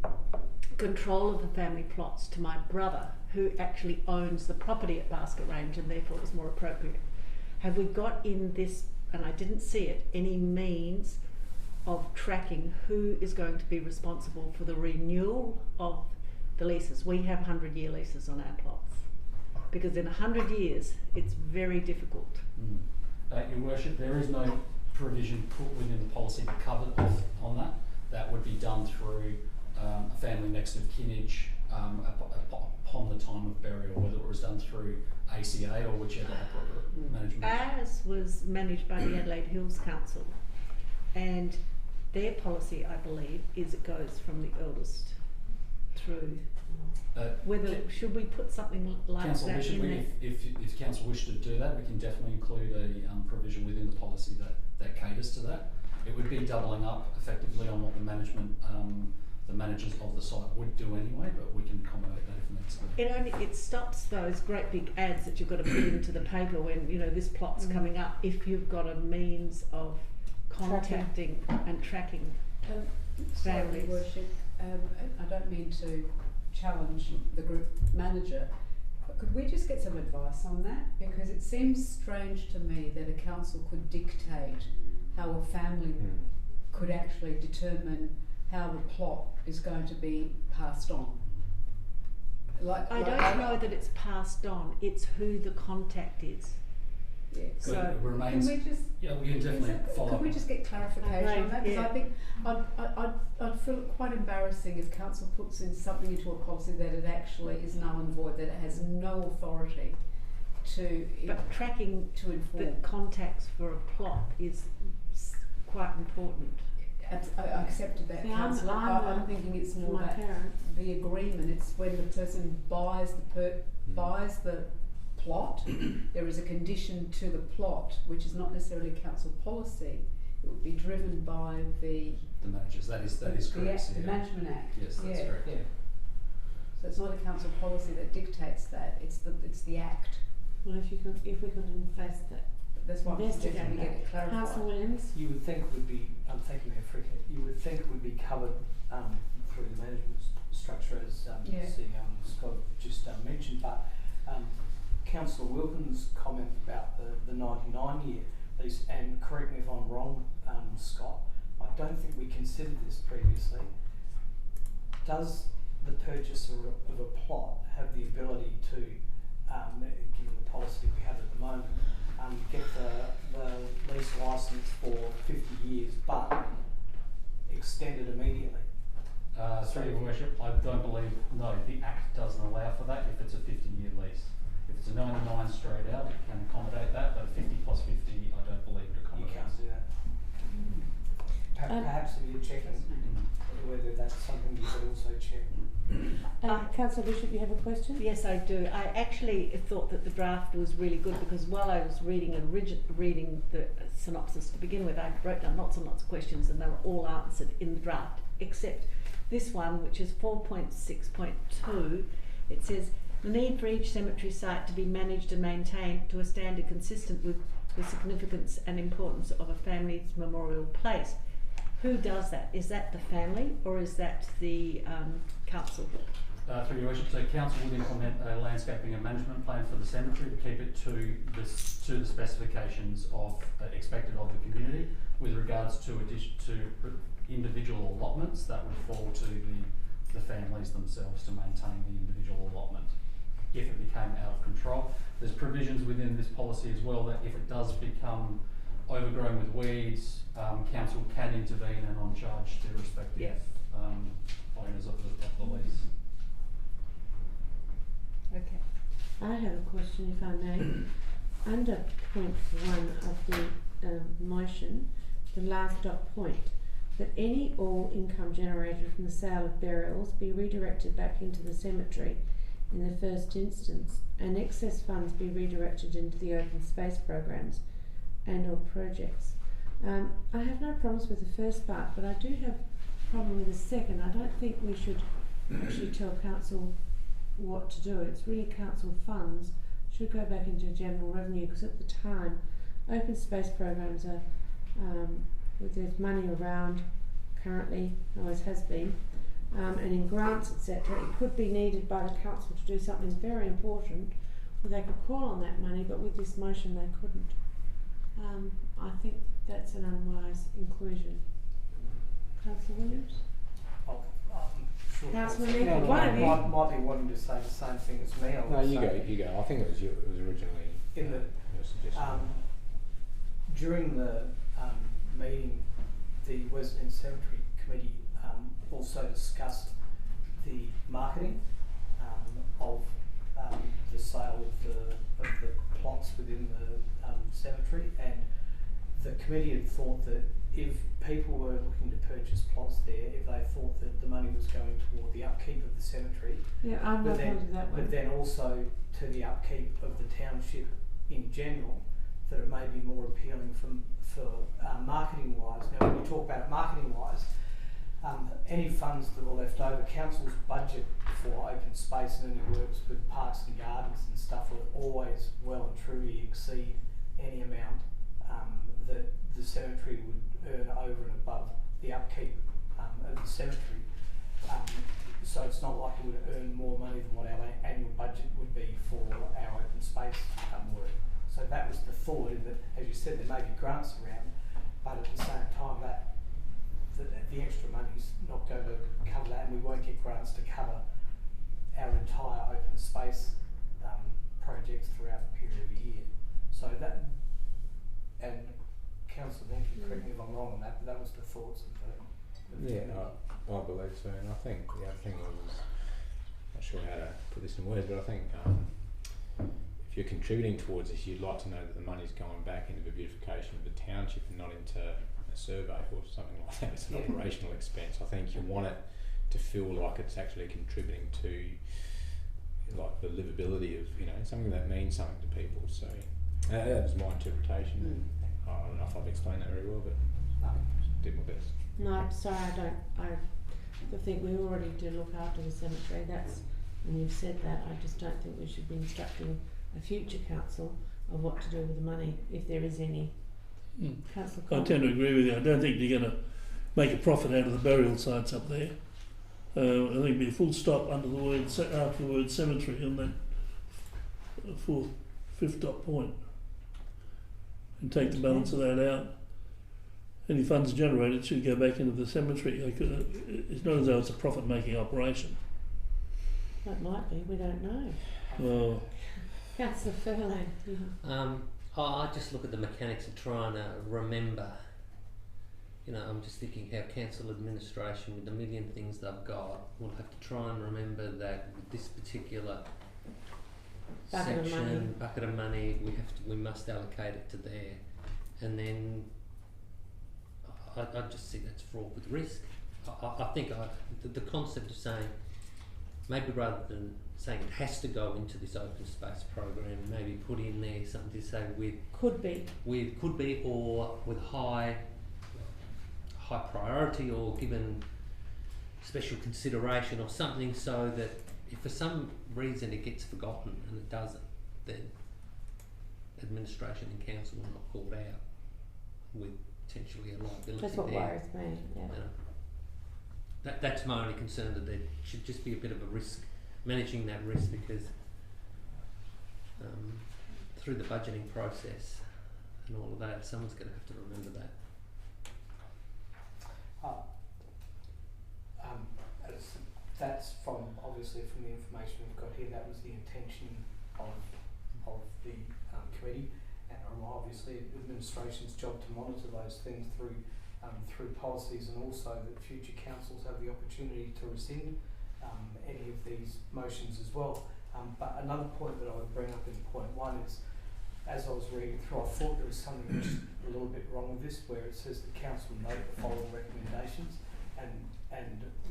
control of the family plots to my brother, who actually owns the property at Basket Range, and therefore it was more appropriate. Have we got in this, and I didn't see it, any means of tracking who is going to be responsible for the renewal of the leases? We have 100-year leases on our plots. because in 100 years it's very difficult. Your Worship, there is no provision put within the policy to cover off on that. That would be done through a family next of kinage upon the time of burial, whether it was done through ACA or whichever management. Ours was managed by the Adelaide Hills Council, and their policy, I believe, is it goes from the eldest through. Should we put something like Council that in there? if Council wish to do that, we can definitely include a provision within the policy that caters to that. It would be doubling up effectively on what the management, the managers of the site would do anyway, but we can accommodate that if necessary. It stops those great big ads that you've got to put into the paper when this plot's coming up. If you've got a means of contacting and tracking Sorry, families. Worship, I don't mean to challenge the group manager, but could we just get some advice on that? Because it seems strange to me that a council could dictate how a family could actually determine how the plot is going to be passed on. I don't know that it's passed on, it's who the contact is. Yeah. So So it remains, can we just we can definitely follow could up. we just get clarification on that? Because I think I'd feel it quite embarrassing if council puts in something into a policy that it actually is null and void, that it has no authority to But tracking to inform. the contacts for a plot is quite important. I accepted that, See, councillor. I'm thinking it's more my that parents. the agreement. It's when the person buys buys the plot. There is a condition to the plot, which is not necessarily council policy. It would be driven by the managers. That is correct. the Management Act. Yes, that's correct. Yeah. So it's not a council policy that dictates that. It's the Act. Well, if we could invest that. That's why I'm suggesting we get it clarified. Councillor Williams? You would think would be, thank you, Mayor Fricker, you would think would be covered through the management structure as Scott just mentioned, but Councillor Wilkins' comment about the 99-year lease, and correct me if I'm wrong, Scott, I don't think we considered this previously. Does the purchaser of a plot have the ability to, given the policy we have at the moment, get the lease licence for 50 years but extend it immediately? Through your Worship, I don't believe, no, the Act doesn't allow for that if it's a 50-year lease. If it's a 99 straight out, it can accommodate that, but 50 plus 50, I don't believe it accommodates. You can't do that. Perhaps if you're checking whether that's something you could also check. Councillor Bishop, you have a question? Yes, I do. I actually thought that the draft was really good because while I was reading the synopsis to begin with, I wrote down lots and lots of questions and they were all answered in the draft, except this one, which is 4.6.2. It says, the need for each cemetery site to be managed and maintained to a standard consistent with the significance and importance of a family's memorial place. Who does that? Is that the family or is that the council? Through your Worship, so Council would implement a landscaping and management plan for the cemetery to keep it to the specifications of expected of the community. With regards to individual allotments, that would fall to the families themselves to maintain the individual allotment. If it became out of control, there's provisions within this policy as well that if it does become overgrown with weeds, council can intervene and on charge the respective owners of the lease. Okay. I have a question, if I may. Under point 1 of the motion, the last dot point, that any all income generated from the sale of burials be redirected back into the cemetery in the first instance, and excess funds be redirected into the open space programs and or projects. I have no problems with the first part, but I do have a problem with the second. I don't think we should actually tell council what to do. It's really council funds should go back into general revenue, because at the time open space programs are there's money around currently, always has been, and in grants etc. It could be needed by the council to do something very important where they could call on that money, but with this motion they couldn't. I think that's an unwise inclusion. Councillor Williams? I'm sure Councillor Councillor. Lincoln, one of you. Might be wanting to say the same thing as me. I No, would you say. go, you go. I think it was originally In the your suggestion. during the meeting, the Wesleyan Cemetery Committee also discussed the marketing of the sale of the plots within the cemetery, and the committee had thought that if people were looking to purchase plots there, if they thought that the money was going toward the upkeep of the cemetery, Yeah, I'm but not then, going to that but one. then also to the upkeep of the township in general, that it may be more appealing for marketing wise. Now, when you talk about it marketing wise, any funds that were left over, council's budget for open space and any works with parks and gardens and stuff would always well and truly exceed any amount that the cemetery would earn over and above the upkeep of the cemetery. So it's not like it would earn more money than what our annual budget would be for our open space work. So that was the thought, in that, as you said, there may be grants around, but at the same time that the extra money's not going to cover that, and we won't get grants to cover our entire open space projects throughout the period of the year. So that, and Councillor Lincoln, correct me if I'm wrong on that, but that was the thoughts of the Yeah, I believe so, and I think the other thing was, not sure how to put this in words, but I think if you're contributing towards this, you'd like to know that the money's going back into the beautification of the township and not into a survey or something like that. It's an operational expense. I think you want it to feel like it's actually contributing to like the livability of, you know, something that means something to people. So that was my interpretation. I don't know if I've explained that very well, but I did my best. No, I'm sorry, I think we already do look after the cemetery. That's, and you've said that. I just don't think we should be instructing a future council of what to do with the money, if there is any. Councillor I tend to agree with you. I don't think you're going to make a profit out of the burial sites up there. I think it'd be a full stop under the word after the word cemetery on that fifth dot point, and take the balance of that out. Any funds generated should go back into the cemetery. It's not as though it's a profit-making operation. That might be. We don't know. Oh. Councillor Furlong. I just look at the mechanics of trying to remember. You know, I'm just thinking how council administration, with the million things they've got, will have to try and remember that with this particular bucket of money, we must allocate it to there, and then I just see that's fraught with risk. I think the concept of saying, maybe rather than saying it has to go into this open space program, maybe put in there something to say could be or with high priority, or given special consideration or something, so that if for some reason it gets forgotten, and it doesn't, then administration and council are not called out with potentially a liability. That's what worries me. Yeah. That's my only concern, that there should just be a bit of a risk, managing that risk, because through the budgeting process and all of that, someone's going to have to remember that. That's obviously from the information we've got here. That was the intention of the committee, and obviously administration's job to monitor those things through policies, and also that future councils have the opportunity to rescind any of these motions as well. But another point that I would bring up in point one is, as I was reading through, I thought there was something just a little bit wrong with this, where it says the council note the following recommendations, and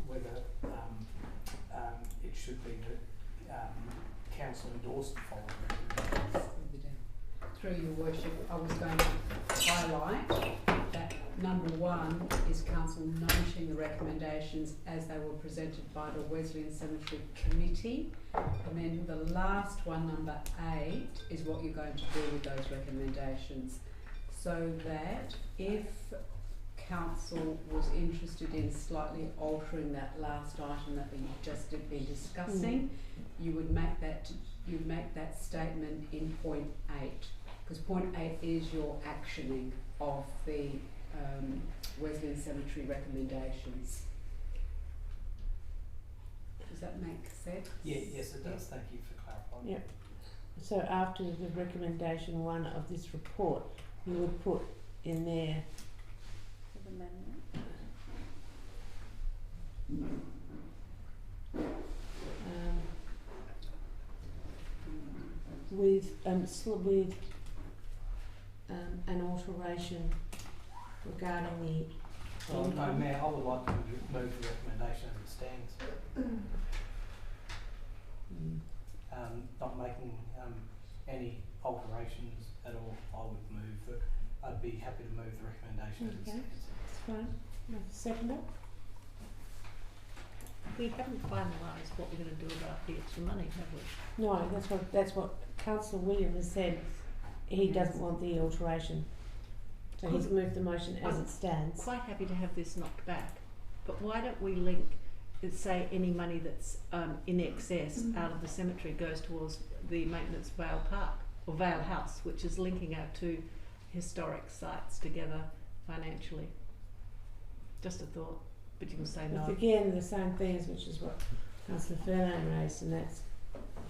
whether it should be that council endorsed the following recommendations. Through your worship, I was going to highlight that number one is council noting the recommendations as they were presented by the Wesleyan Cemetery Committee, and then the last one, number 8, is what you're going to do with those recommendations, so that if council was interested in slightly altering that last item that we've just been discussing, you would make that statement in point 8, because point 8 is your actioning of the Wesleyan Cemetery recommendations. Does that make sense? Yeah, yes it does, thank you for clarifying. Yep. So after the recommendation 1 of this report, you would put in there With amendment. with an alteration regarding the No, income. Mayor, I would like to move the recommendation as it stands. Not making any alterations at all, I would move it. I'd be happy to move the recommendation as it Okay. stands. It's fine. Seconder? We haven't finalised what we're going to do about the extra money, have we? No, that's what Councillor William has said. He doesn't want the alteration. So he's moved the motion as it stands. Quite happy to have this knocked back, but why don't we link, say, any money that's in excess out of the cemetery goes towards the maintenance of Vale Park or Vale House, which is linking our two historic sites together financially. Just a thought, but you can say no. It's again the same things, which is what Councillor Furlong raised, and that's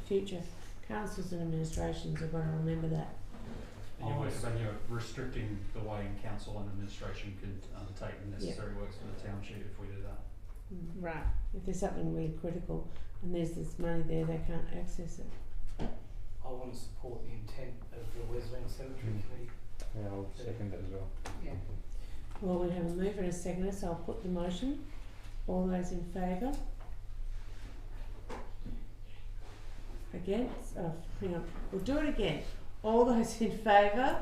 future councils and administrations are going to remember that. And you're restricting the way council and administration could undertake the necessary works for the township if we do that. Right. If there's something really critical and there's this money there, they can't access it. I want to support the intent of the Wesleyan Cemetery Committee. Yeah, I'll second that as well. Yeah. Well, we have a mover and a seconder, so I'll put the motion. All those in favour? Against? Oh, hang on. We'll do it again. All those in favour?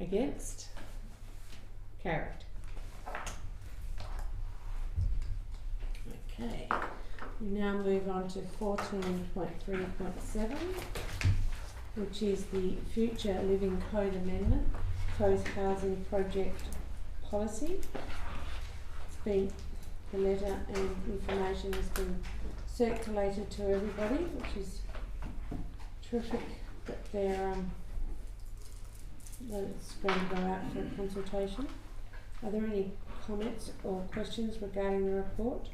Against? Carried. Okay. We now move on to 14.3.7, which is the Future Living Code Amendment, Closed Housing Project Policy. It's been, the letter and information has been circulated to everybody, which is terrific that they're that it's going to go out for a consultation. Are there any comments or questions regarding the report?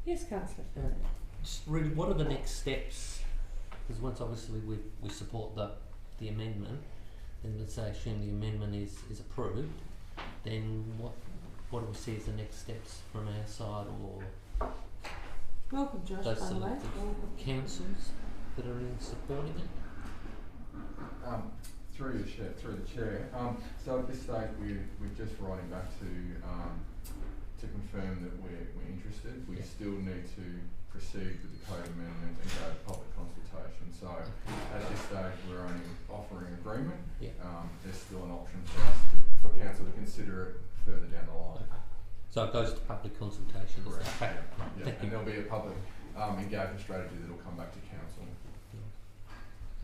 Yes, Councillor. Just really, what are the next steps? Because once obviously we support the amendment, then let's say assume the amendment is approved, then what do we see as the next steps from our side, or Welcome, Josh, those by the way. selected councils that are in supporting it? Through the chair. So at this stage, we're just writing back to confirm that we're interested. We still need to proceed with the code amendment and go to public consultation. So at this stage, we're only offering agreement. There's still an option for us for council to consider it further down the line. Okay. So it goes to public consultation. Correct. Okay. Yeah. Thank you. And there'll be a public engagement strategy that will come back to council.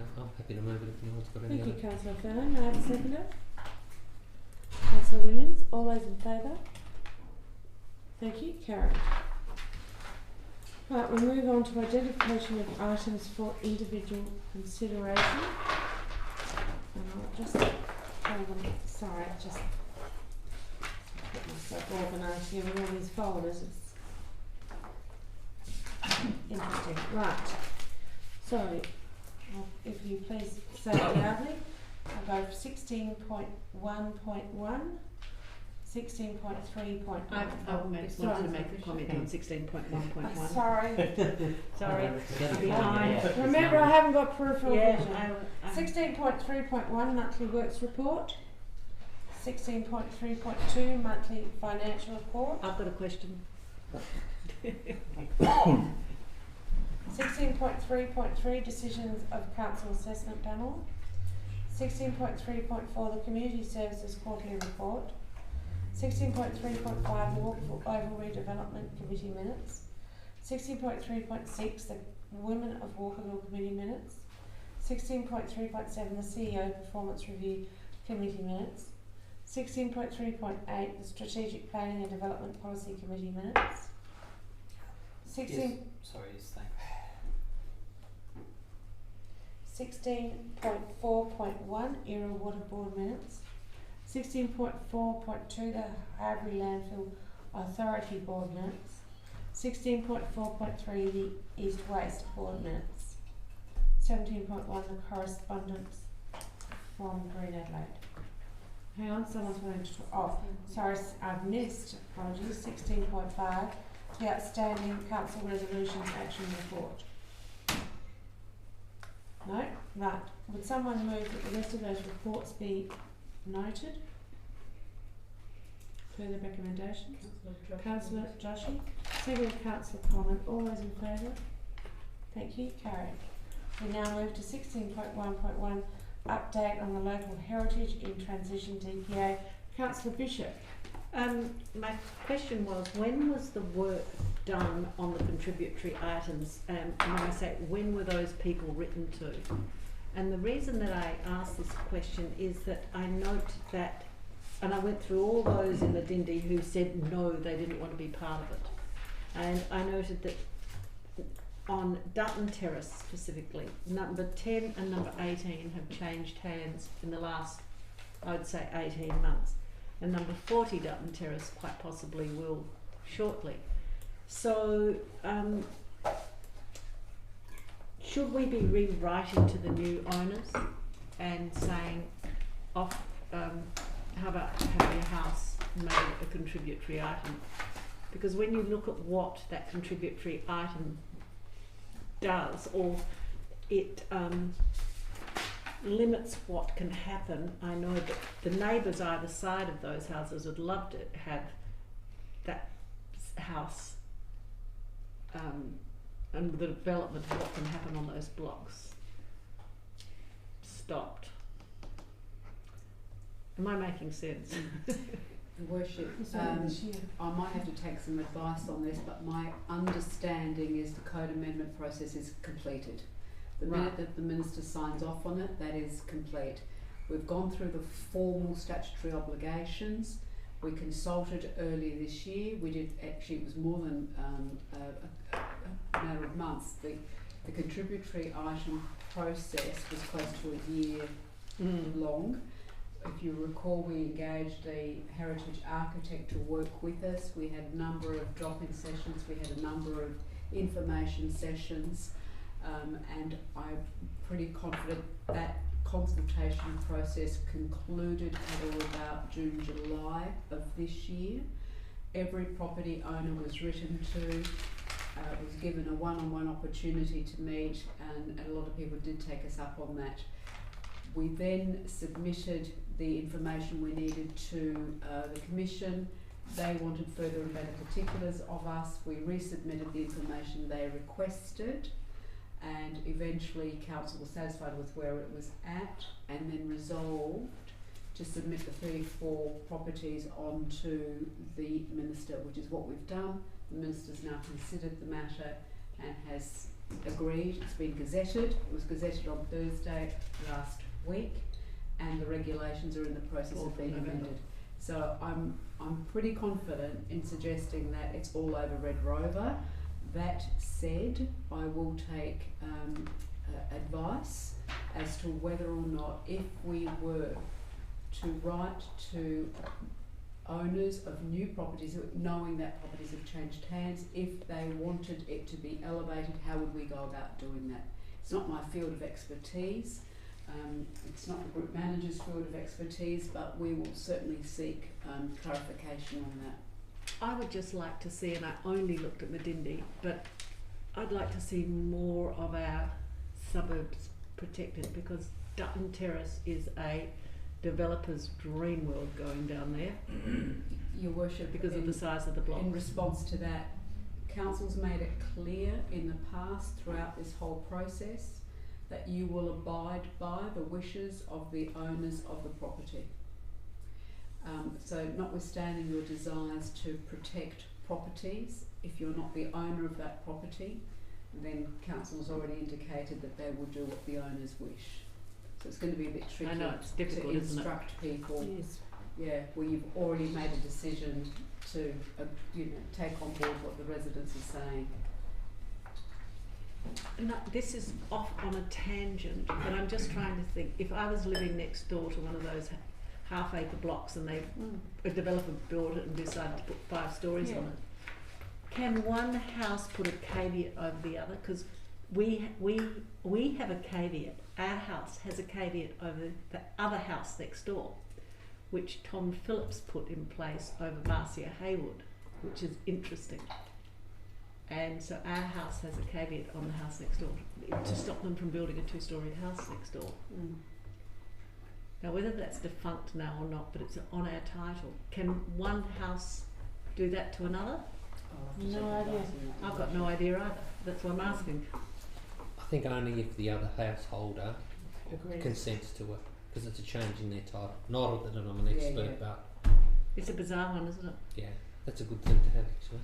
I'm happy to move it if anyone's got any Thank you, other. Councillor Fallon. May I have a seconder? Councillor Williams. All those in favour? Thank you. Carried. Right, we move on to identification of items for individual consideration. And I'll just hold them. Sorry, I just get myself organised here with all these folders. It's interesting. Right. So, if you please say it loudly, I'll go for 16.1.1, 16.3.1. I wanted to make a comment on 16.1.1. Sorry. Sorry. Behind. Remember, I haven't got peripheral vision. Yeah, 16.3.1 monthly works report. 16.3.2 monthly financial report. I've got a question. 16.3.3 decisions of council assessment panel. 16.3.4 the community services quarterly report. 16.3.5 the Walkerville Oval Redevelopment Committee minutes. 16.3.6 the Women of Walkerville Committee minutes. 16.3.7 the CEO Performance Review Committee minutes. 16.3.8 the Strategic Planning and Development Policy Committee minutes. 16. Sorry, yes, thank 16.4.1 Era Water Board minutes. 16.4.2, the Harbury Landfill Authority Ordinance. 16.4.3, the East Waste Ordinance. 17.1, the correspondence from Green Adelaide. Hang on, someone's wanting to talk. Oh, sorry, I've missed, apologies. 16.5, the outstanding council resolutions action report. No? Right. Would someone move that the rest of those reports be noted? Further recommendation? Councillor Joshi. Second, Councillor Common. All those in favour? Thank you. Carried. We now move to 16.1.1, update on the local heritage in transition DPA. Councillor Bishop. My question was, when was the work done on the contributory items? And when I say, when were those people written to? And the reason that I ask this question is that I note that, and I went through all those in the Dindy who said no, they didn't want to be part of it. And I noted that on Dutton Terrace specifically, number 10 and number 18 have changed hands in the last, I would say, 18 months. And number 40 Dutton Terrace quite possibly will shortly. So, should we be rewriting to the new owners and saying, how about having your house made a contributory item? Because when you look at what that contributory item does, or it limits what can happen. I know that the neighbours either side of those houses would love to have that house and the development of what can happen on those blocks stopped. Am I making sense? Worship, I might have to take some advice on this, but my understanding is the code amendment process is completed. The minute that the minister signs off on it, that is complete. We've gone through the formal statutory obligations. We consulted earlier this year. We did, actually it was more than a matter of months. The contributory item process was close to a year long. If you recall, we engaged a heritage architect to work with us. We had a number of drop-in sessions, we had a number of information sessions, and I'm pretty confident that consultation process concluded at or about June, July of this year. Every property owner was written to, was given a one-on-one opportunity to meet, and a lot of people did take us up on that. We then submitted the information we needed to the Commission. They wanted further and better particulars of us. We resubmitted the information they requested, and eventually Council was satisfied with where it was at, and then resolved to submit the 34 properties onto the Minister, which is what we've done. The Minister's now considered the matter and has agreed. It's been gazetted. It was gazetted on Thursday last week, and the regulations are in the process of being amended. So I'm pretty confident in suggesting that it's all over Red Rover. That said, I will take advice as to whether or not, if we were to write to owners of new properties, knowing that properties have changed hands, if they wanted it to be elevated, how would we go about doing that? It's not my field of expertise. It's not the group manager's field of expertise, but we will certainly seek clarification on that. I would just like to see, and I only looked at Medindi, but I'd like to see more of our suburbs protected, because Dutton Terrace is a developer's dream world going down there. Your Worship, because of the size of the block. In response to that, Council's made it clear in the past throughout this whole process that you will abide by the wishes of the owners of the property. So notwithstanding your desires to protect properties, if you're not the owner of that property, then Council has already indicated that they will do what the owners wish. So it's going to be a bit tricky. I know, it's difficult, to isn't instruct it? people. Yes. Yeah, where you've already made a decision to take on board what the residents are saying. No, this is off on a tangent, but I'm just trying to think, if I was living next door to one of those half-acre blocks and a developer built it and decided to put 5 stories on it. Can one house put a caveat over the other? Because we have a caveat. Our house has a caveat over the other house next door, which Tom Phillips put in place over Marcia Haywood, which is interesting. And so our house has a caveat on the house next door to stop them from building a 2-storey house next door. Now, whether that's defunct now or not, but it's on our title. Can one house do that to another? No idea. I've got no idea either. That's what I'm asking. I think only if the other householder Agrees. consents to it, because it's a change in their title. Not that I'm an expert, but It's a bizarre one, isn't it? yeah, that's a good thing to have actually.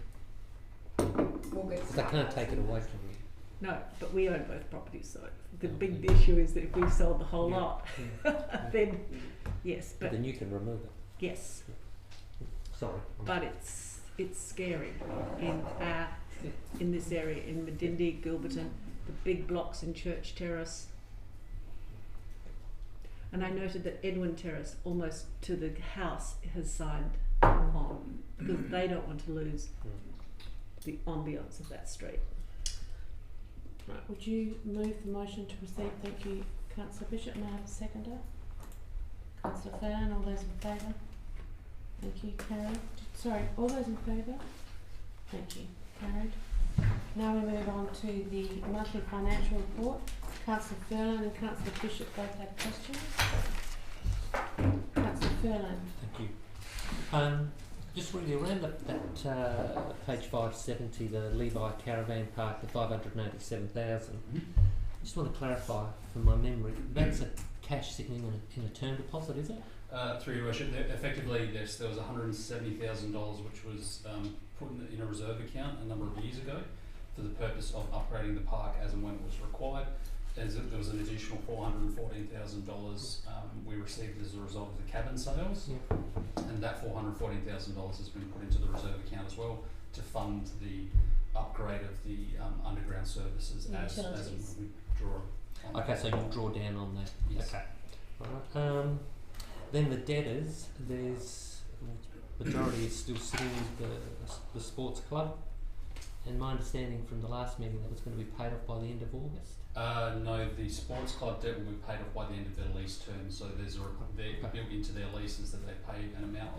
We'll get Because they can't take it away from you. No, but we own both properties, so the big issue is that if we sold the whole Yeah. lot, then yes, but Then you can remove it. yes, Sorry. but it's scary in this area in Medindi, Gilberton, the big blocks in Church Terrace. And I noted that Edwin Terrace, almost to the house, has signed on because they don't want to lose the ambience of that street. Right, would you move the motion to proceed? Thank you, Councillor Bishop. May I have a seconder? Councillor Fallon, all those in favour? Thank you, carried. Sorry, all those in favour? Thank you, carried. Now we move on to the monthly financial report. Councillor Furlan and Councillor Bishop both have questions. Councillor Furlan. Thank you. Just really around that page 570, the Levi Caravan Park, the 587,000. Just want to clarify from my memory, that's a cash sitting in a term deposit, is it? Through your worship, effectively there was $170,000 which was put in a reserve account a number of years ago for the purpose of upgrading the park as and when it was required. There was an additional $414,000 we received as a result of the cabin sales, and that $414,000 has been put into the reserve account as well to fund the upgrade of the underground services as and when we draw on Okay, that. so you'll draw down on that. Yes. Okay. Right. Then the debtors, there's majority is still sitting with the sports club, and my understanding from the last meeting that was going to be paid off by the end of August. No, the sports club debt will be paid off by the end of their lease term. So they're built into their leases that they pay an amount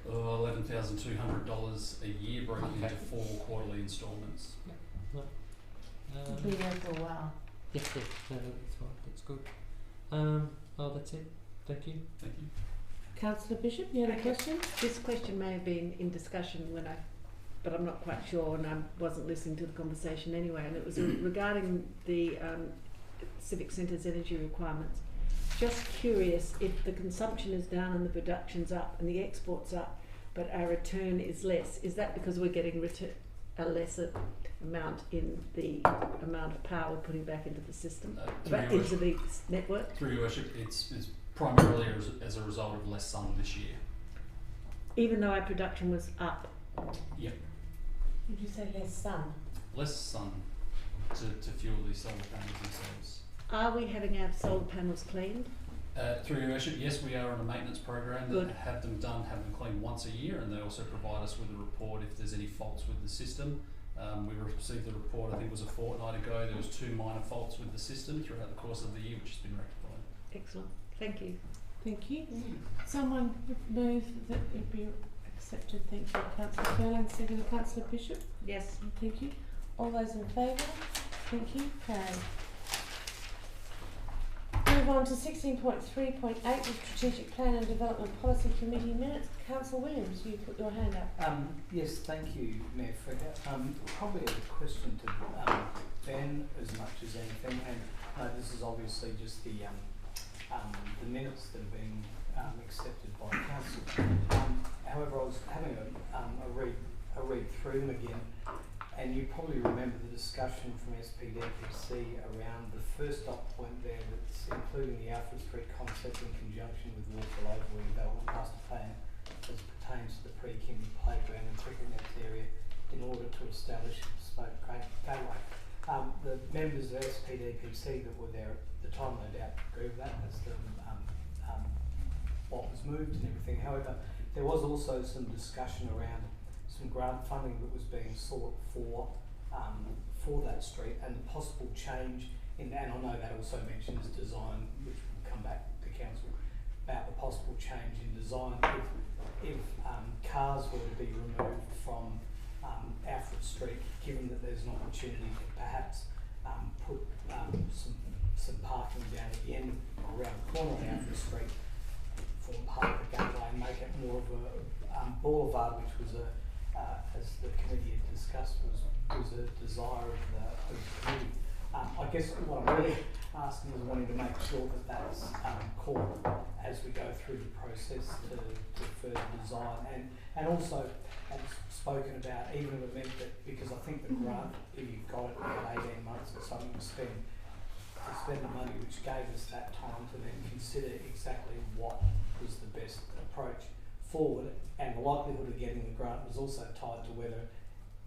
of $11,200 a year, broken into 4 quarterly instalments. It's been there for a while. Yes, no, that's right. That's good. Oh, that's it. Thank you. Thank you. Councillor Bishop, you had a question? This question may have been in discussion but I'm not quite sure, and I wasn't listening to the conversation anyway, and it was regarding the civic centre's energy requirements. Just curious, if the consumption is down and the production's up and the export's up, but our return is less, is that because we're getting a lesser amount in the amount of power we're putting back into the system, back into the network? Through your worship, it's primarily as a result of less sun this year. Even though our production was up? Yep. Did you say less sun? Less sun to fuel the solar panels themselves. Are we having our solar panels cleaned? Through your worship, yes, we are on a maintenance program that have them cleaned once a year, and they also provide us with a report if there's any faults with the system. We received the report, I think it was a fortnight ago. There was 2 minor faults with the system throughout the course of the year, which has been rectified. Excellent, thank you. Thank you. Someone move that it be accepted. Thank you, Councillor Furlan. Second, Councillor Bishop. Yes. Thank you. All those in favour? Thank you. Carried. Move on to 16.3.8, the Strategic Plan and Development Policy Committee minutes. Councillor Williams, you put your hand up. Yes, thank you, Mayor Fricker. Probably a question to Ben as much as anything, and this is obviously just the minutes that have been accepted by council. However, I was having a read through them again, and you probably remember the discussion from SPDPC around the first dot point there that's including the Alfred Street concept in conjunction with Walkerville Redevelopment Master Plan as pertains to the pre-Kimby playground and cricket nets area in order to establish a bespoke gateway. The members of SPDPC that were there at the time, no doubt, agree with that. That's the what was moved and everything. However, there was also some discussion around some grant funding that was being sought for that street, and the possible change in, and I know that also mentions design, which will come back to council, about the possible change in design if cars were to be removed from Alfred Street, given that there's an opportunity to perhaps put some parking down at the end or around the corner of Alfred Street, form part of the gateway and make it more of a boulevard, which was as the committee had discussed, was a desire of the committee. I guess what I'm really asking is wanting to make sure that that's caught as we go through the process to further design, and also as spoken about, even if it meant that, because I think the grant, if you've got it, we had 18 months or something to spend the money, which gave us that time to then consider exactly what was the best approach forward, and the likelihood of getting the grant was also tied to whether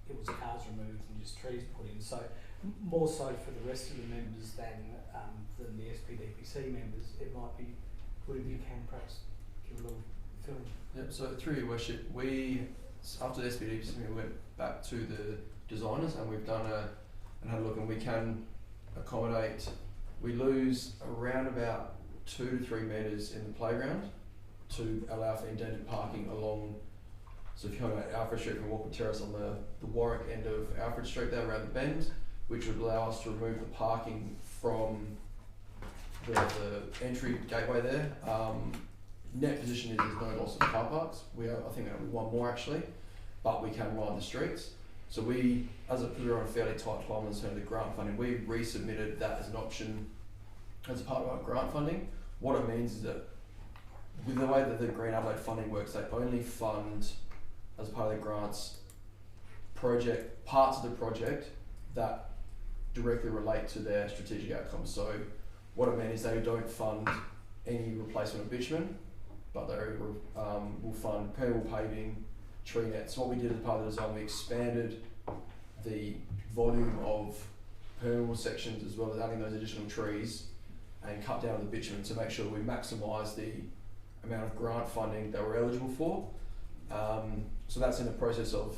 it was cars removed and just trees put in. So more so for the rest of the members than the SPDPC members, it might be good if you can perhaps give a little film. Yep, so through your worship, we, after the SPDPC, we went back to the designers and we've done and had a look, and we can accommodate, we lose around about 2 to 3 metres in the playground to allow for indented parking along. So if you come out Alfred Street from Walkerville Terrace on the Warwick end of Alfred Street there around the bend, which would allow us to remove the parking from the entry gateway there. Net position is there's no loss of car parks. I think there'll be one more actually, but we can line the streets. So we, because we're on a fairly tight time in terms of the grant funding, we resubmitted that as an option as part of our grant funding. What it means is that with the way that the Green Adelaide funding works, they only fund, as part of their grants, parts of the project that directly relate to their strategic outcomes. So what it means is they don't fund any replacement of bitumen, but they will fund permeable paving, tree nets. So what we did as part of the design, we expanded the volume of permeable sections as well as adding those additional trees and cut down the bitumen to make sure that we maximise the amount of grant funding that we're eligible for. So that's in the process of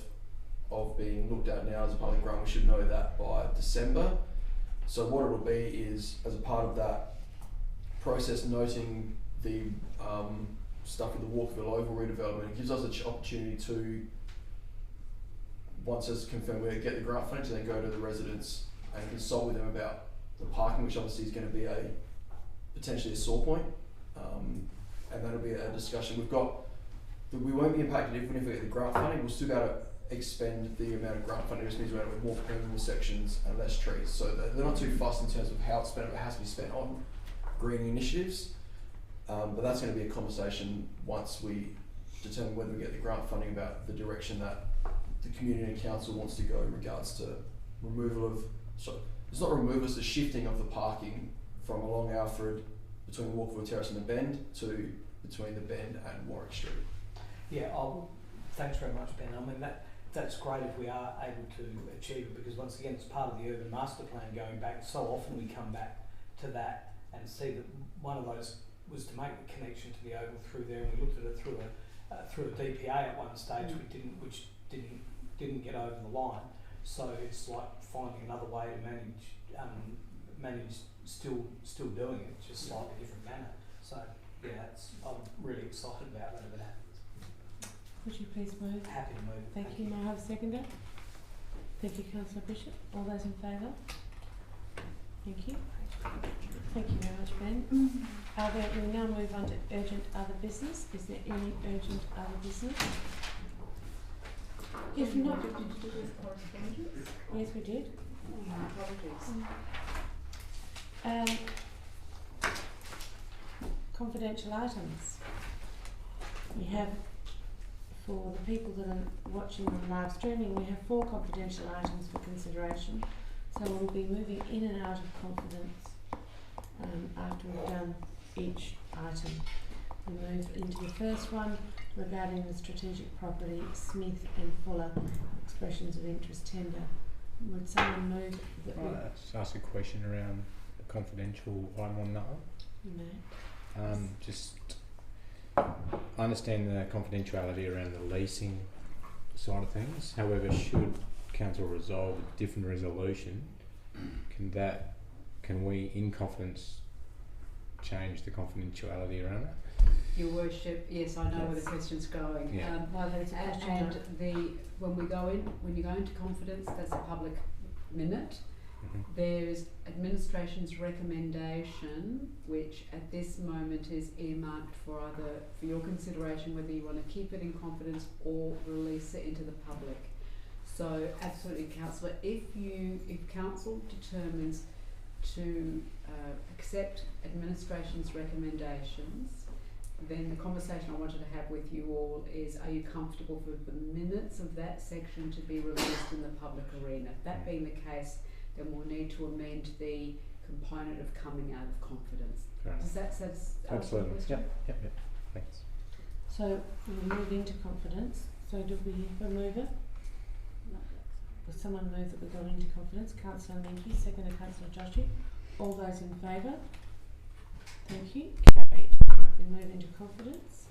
being looked at now as a part of the grant. We should know that by December. So what it will be is, as a part of that process, noting the stuff with the Walkerville Oval redevelopment, it gives us an opportunity to, once it's confirmed we get the grant funding, to then go to the residents and consult with them about the parking, which obviously is going to be potentially a sore point, and that'll be a discussion. We won't be impacted even if we get the grant funding. We'll still be able to expend the amount of grant funding. It just means we're going to have more permeable sections and less trees. So they're not too fussed in terms of how it's spent. It has to be spent on green initiatives. But that's going to be a conversation once we determine whether we get the grant funding about the direction that the community and council wants to go in regards to removal of, it's not removal, it's the shifting of the parking from along Alfred between Walkerville Terrace and the Bend to between the Bend and Warwick Street. Yeah, thanks very much, Ben. I mean, that's great if we are able to achieve it, because once again, it's part of the urban master plan going back. So often we come back to that and see that one of those was to make the connection to the oval through there, and we looked at it through a DPA at one stage, which didn't get over the line. So it's like finding another way to manage still doing it, just slightly different manner. So yeah, I'm really excited about that if it happens. Would you please move? Happy to move. Thank you. May I have a seconder? Thank you, Councillor Bishop. All those in favour? Thank you. Thank you very much, Ben. We now move on to urgent other business. Is there any urgent other business? If not, did you do this correspondence? yes, we did. Apologies. Confidential items. We have, for the people that are watching on live streaming, we have 4 confidential items for consideration. So we'll be moving in and out of confidence after we've done each item. We move into the first one regarding the strategic property Smith and Fuller expressions of interest tender. Would someone move that we... Just ask a question around the confidential item on that one. You may. I understand the confidentiality around the leasing side of things. However, should council resolve a different resolution, can we, in confidence, change the confidentiality around that? Your Worship, yes, I know where the question's going. Yeah. When you go into confidence, that's a public minute. Mm-hmm. There's administration's recommendation, which at this moment is earmarked for your consideration whether you want to keep it in confidence or release it into the public. So absolutely, councillor, if council determines to accept administration's recommendations, then the conversation I wanted to have with you all is, are you comfortable for the minutes of that section to be released in the public arena? That being the case, then we'll need to amend the component of coming out of confidence. Does that answer the question? Yep. Thanks. So we'll move into confidence. So do we have a mover? Will someone move that we go into confidence? Councillor Minky, seconded Councillor Joshi. All those in favour? Thank you. Carried. We move into confidence.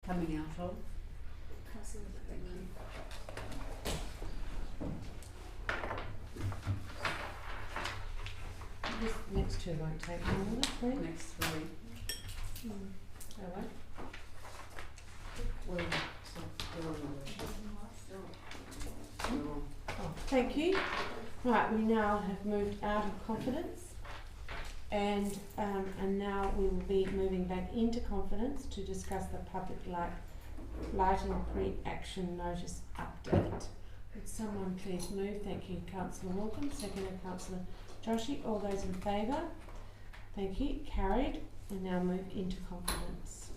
coming out of? Councillor, thank you. This next two won't take long, will it, please? Next three. All right. Well, so they're on the Oh, thank you. Right, we now have moved out of confidence, and now we will be moving back into confidence to discuss the public lighting pre-action notice update. Would someone please move? Thank you, Councillor Walken. Seconded, Councillor Joshi. All those in favour? Thank you. Carried. We now move into confidence.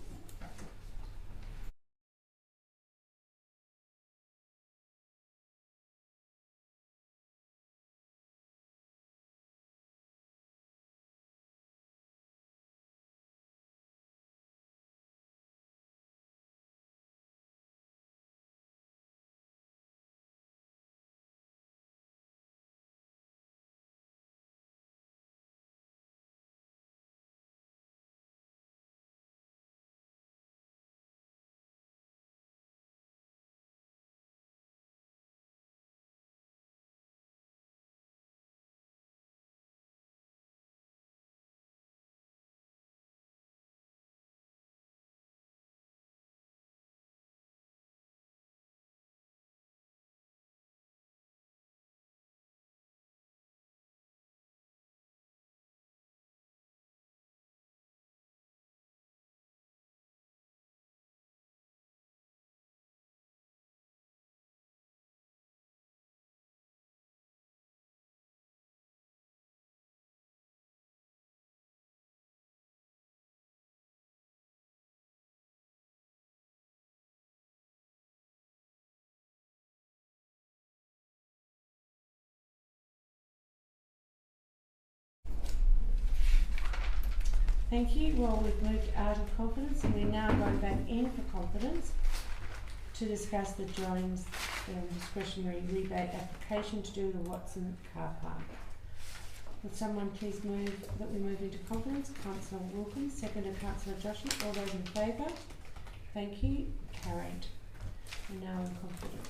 Thank you. Well, we've moved out of confidence and we're now going back in for confidence to discuss the Jones discretionary rebate application to do with the Watson car park. Would someone please move that we move into confidence? Councillor Wilkins, seconded Councillor Joshi. All those in favour? Thank you. Carried. We're now in confidence.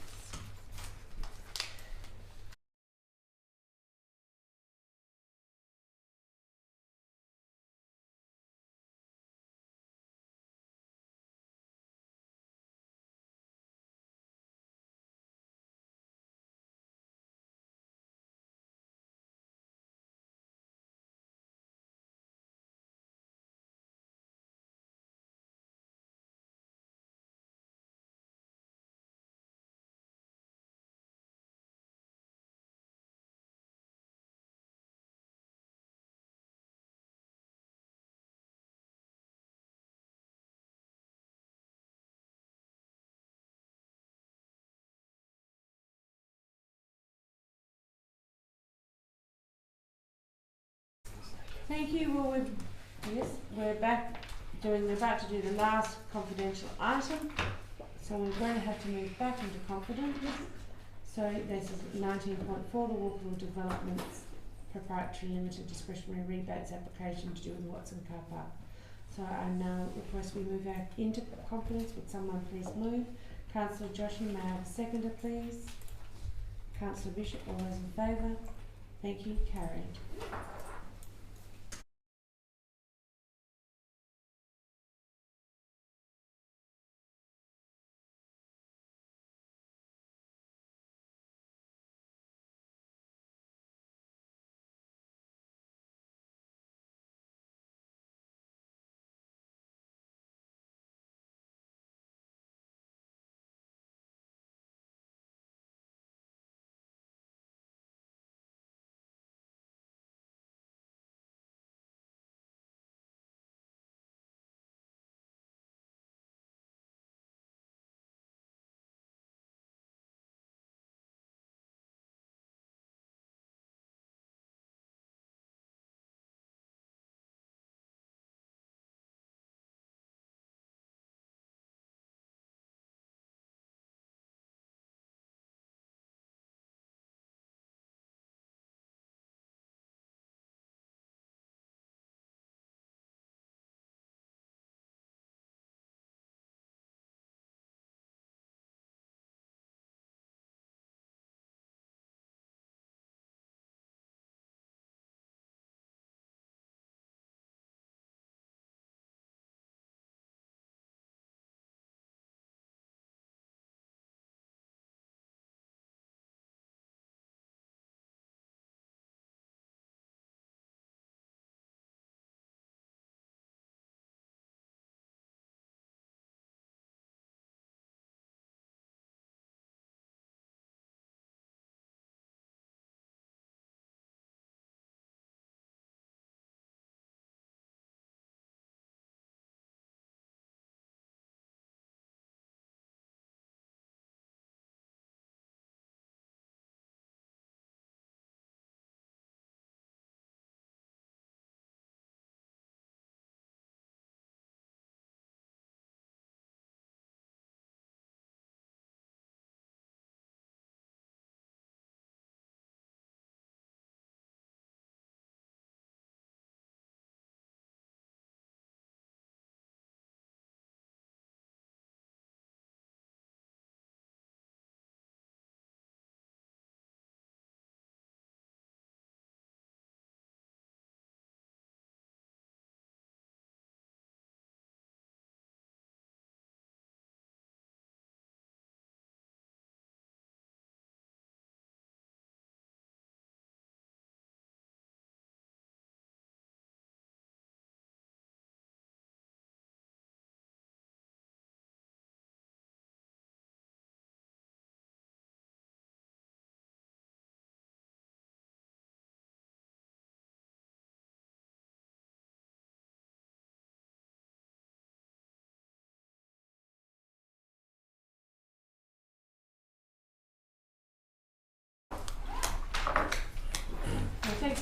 Thank you. Well, we're about to do the last confidential item, so we're going to have to move back into confidence. So this is 19.4, the Walkerville Developments Proprietary Limited Discretionary Rebates application to do with Watson car park. So I now request we move back into confidence. Would someone please move? Councillor Joshi, may I have a seconder please? Councillor Bishop, all those in favour? Thank you. Carried.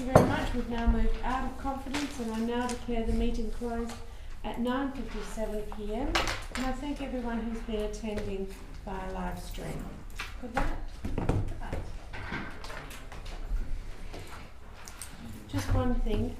you very much. We've now moved out of confidence, and I now declare the meeting closed at 9:57 p.m. And I thank everyone who's been attending via live stream. Good night. Just one thing.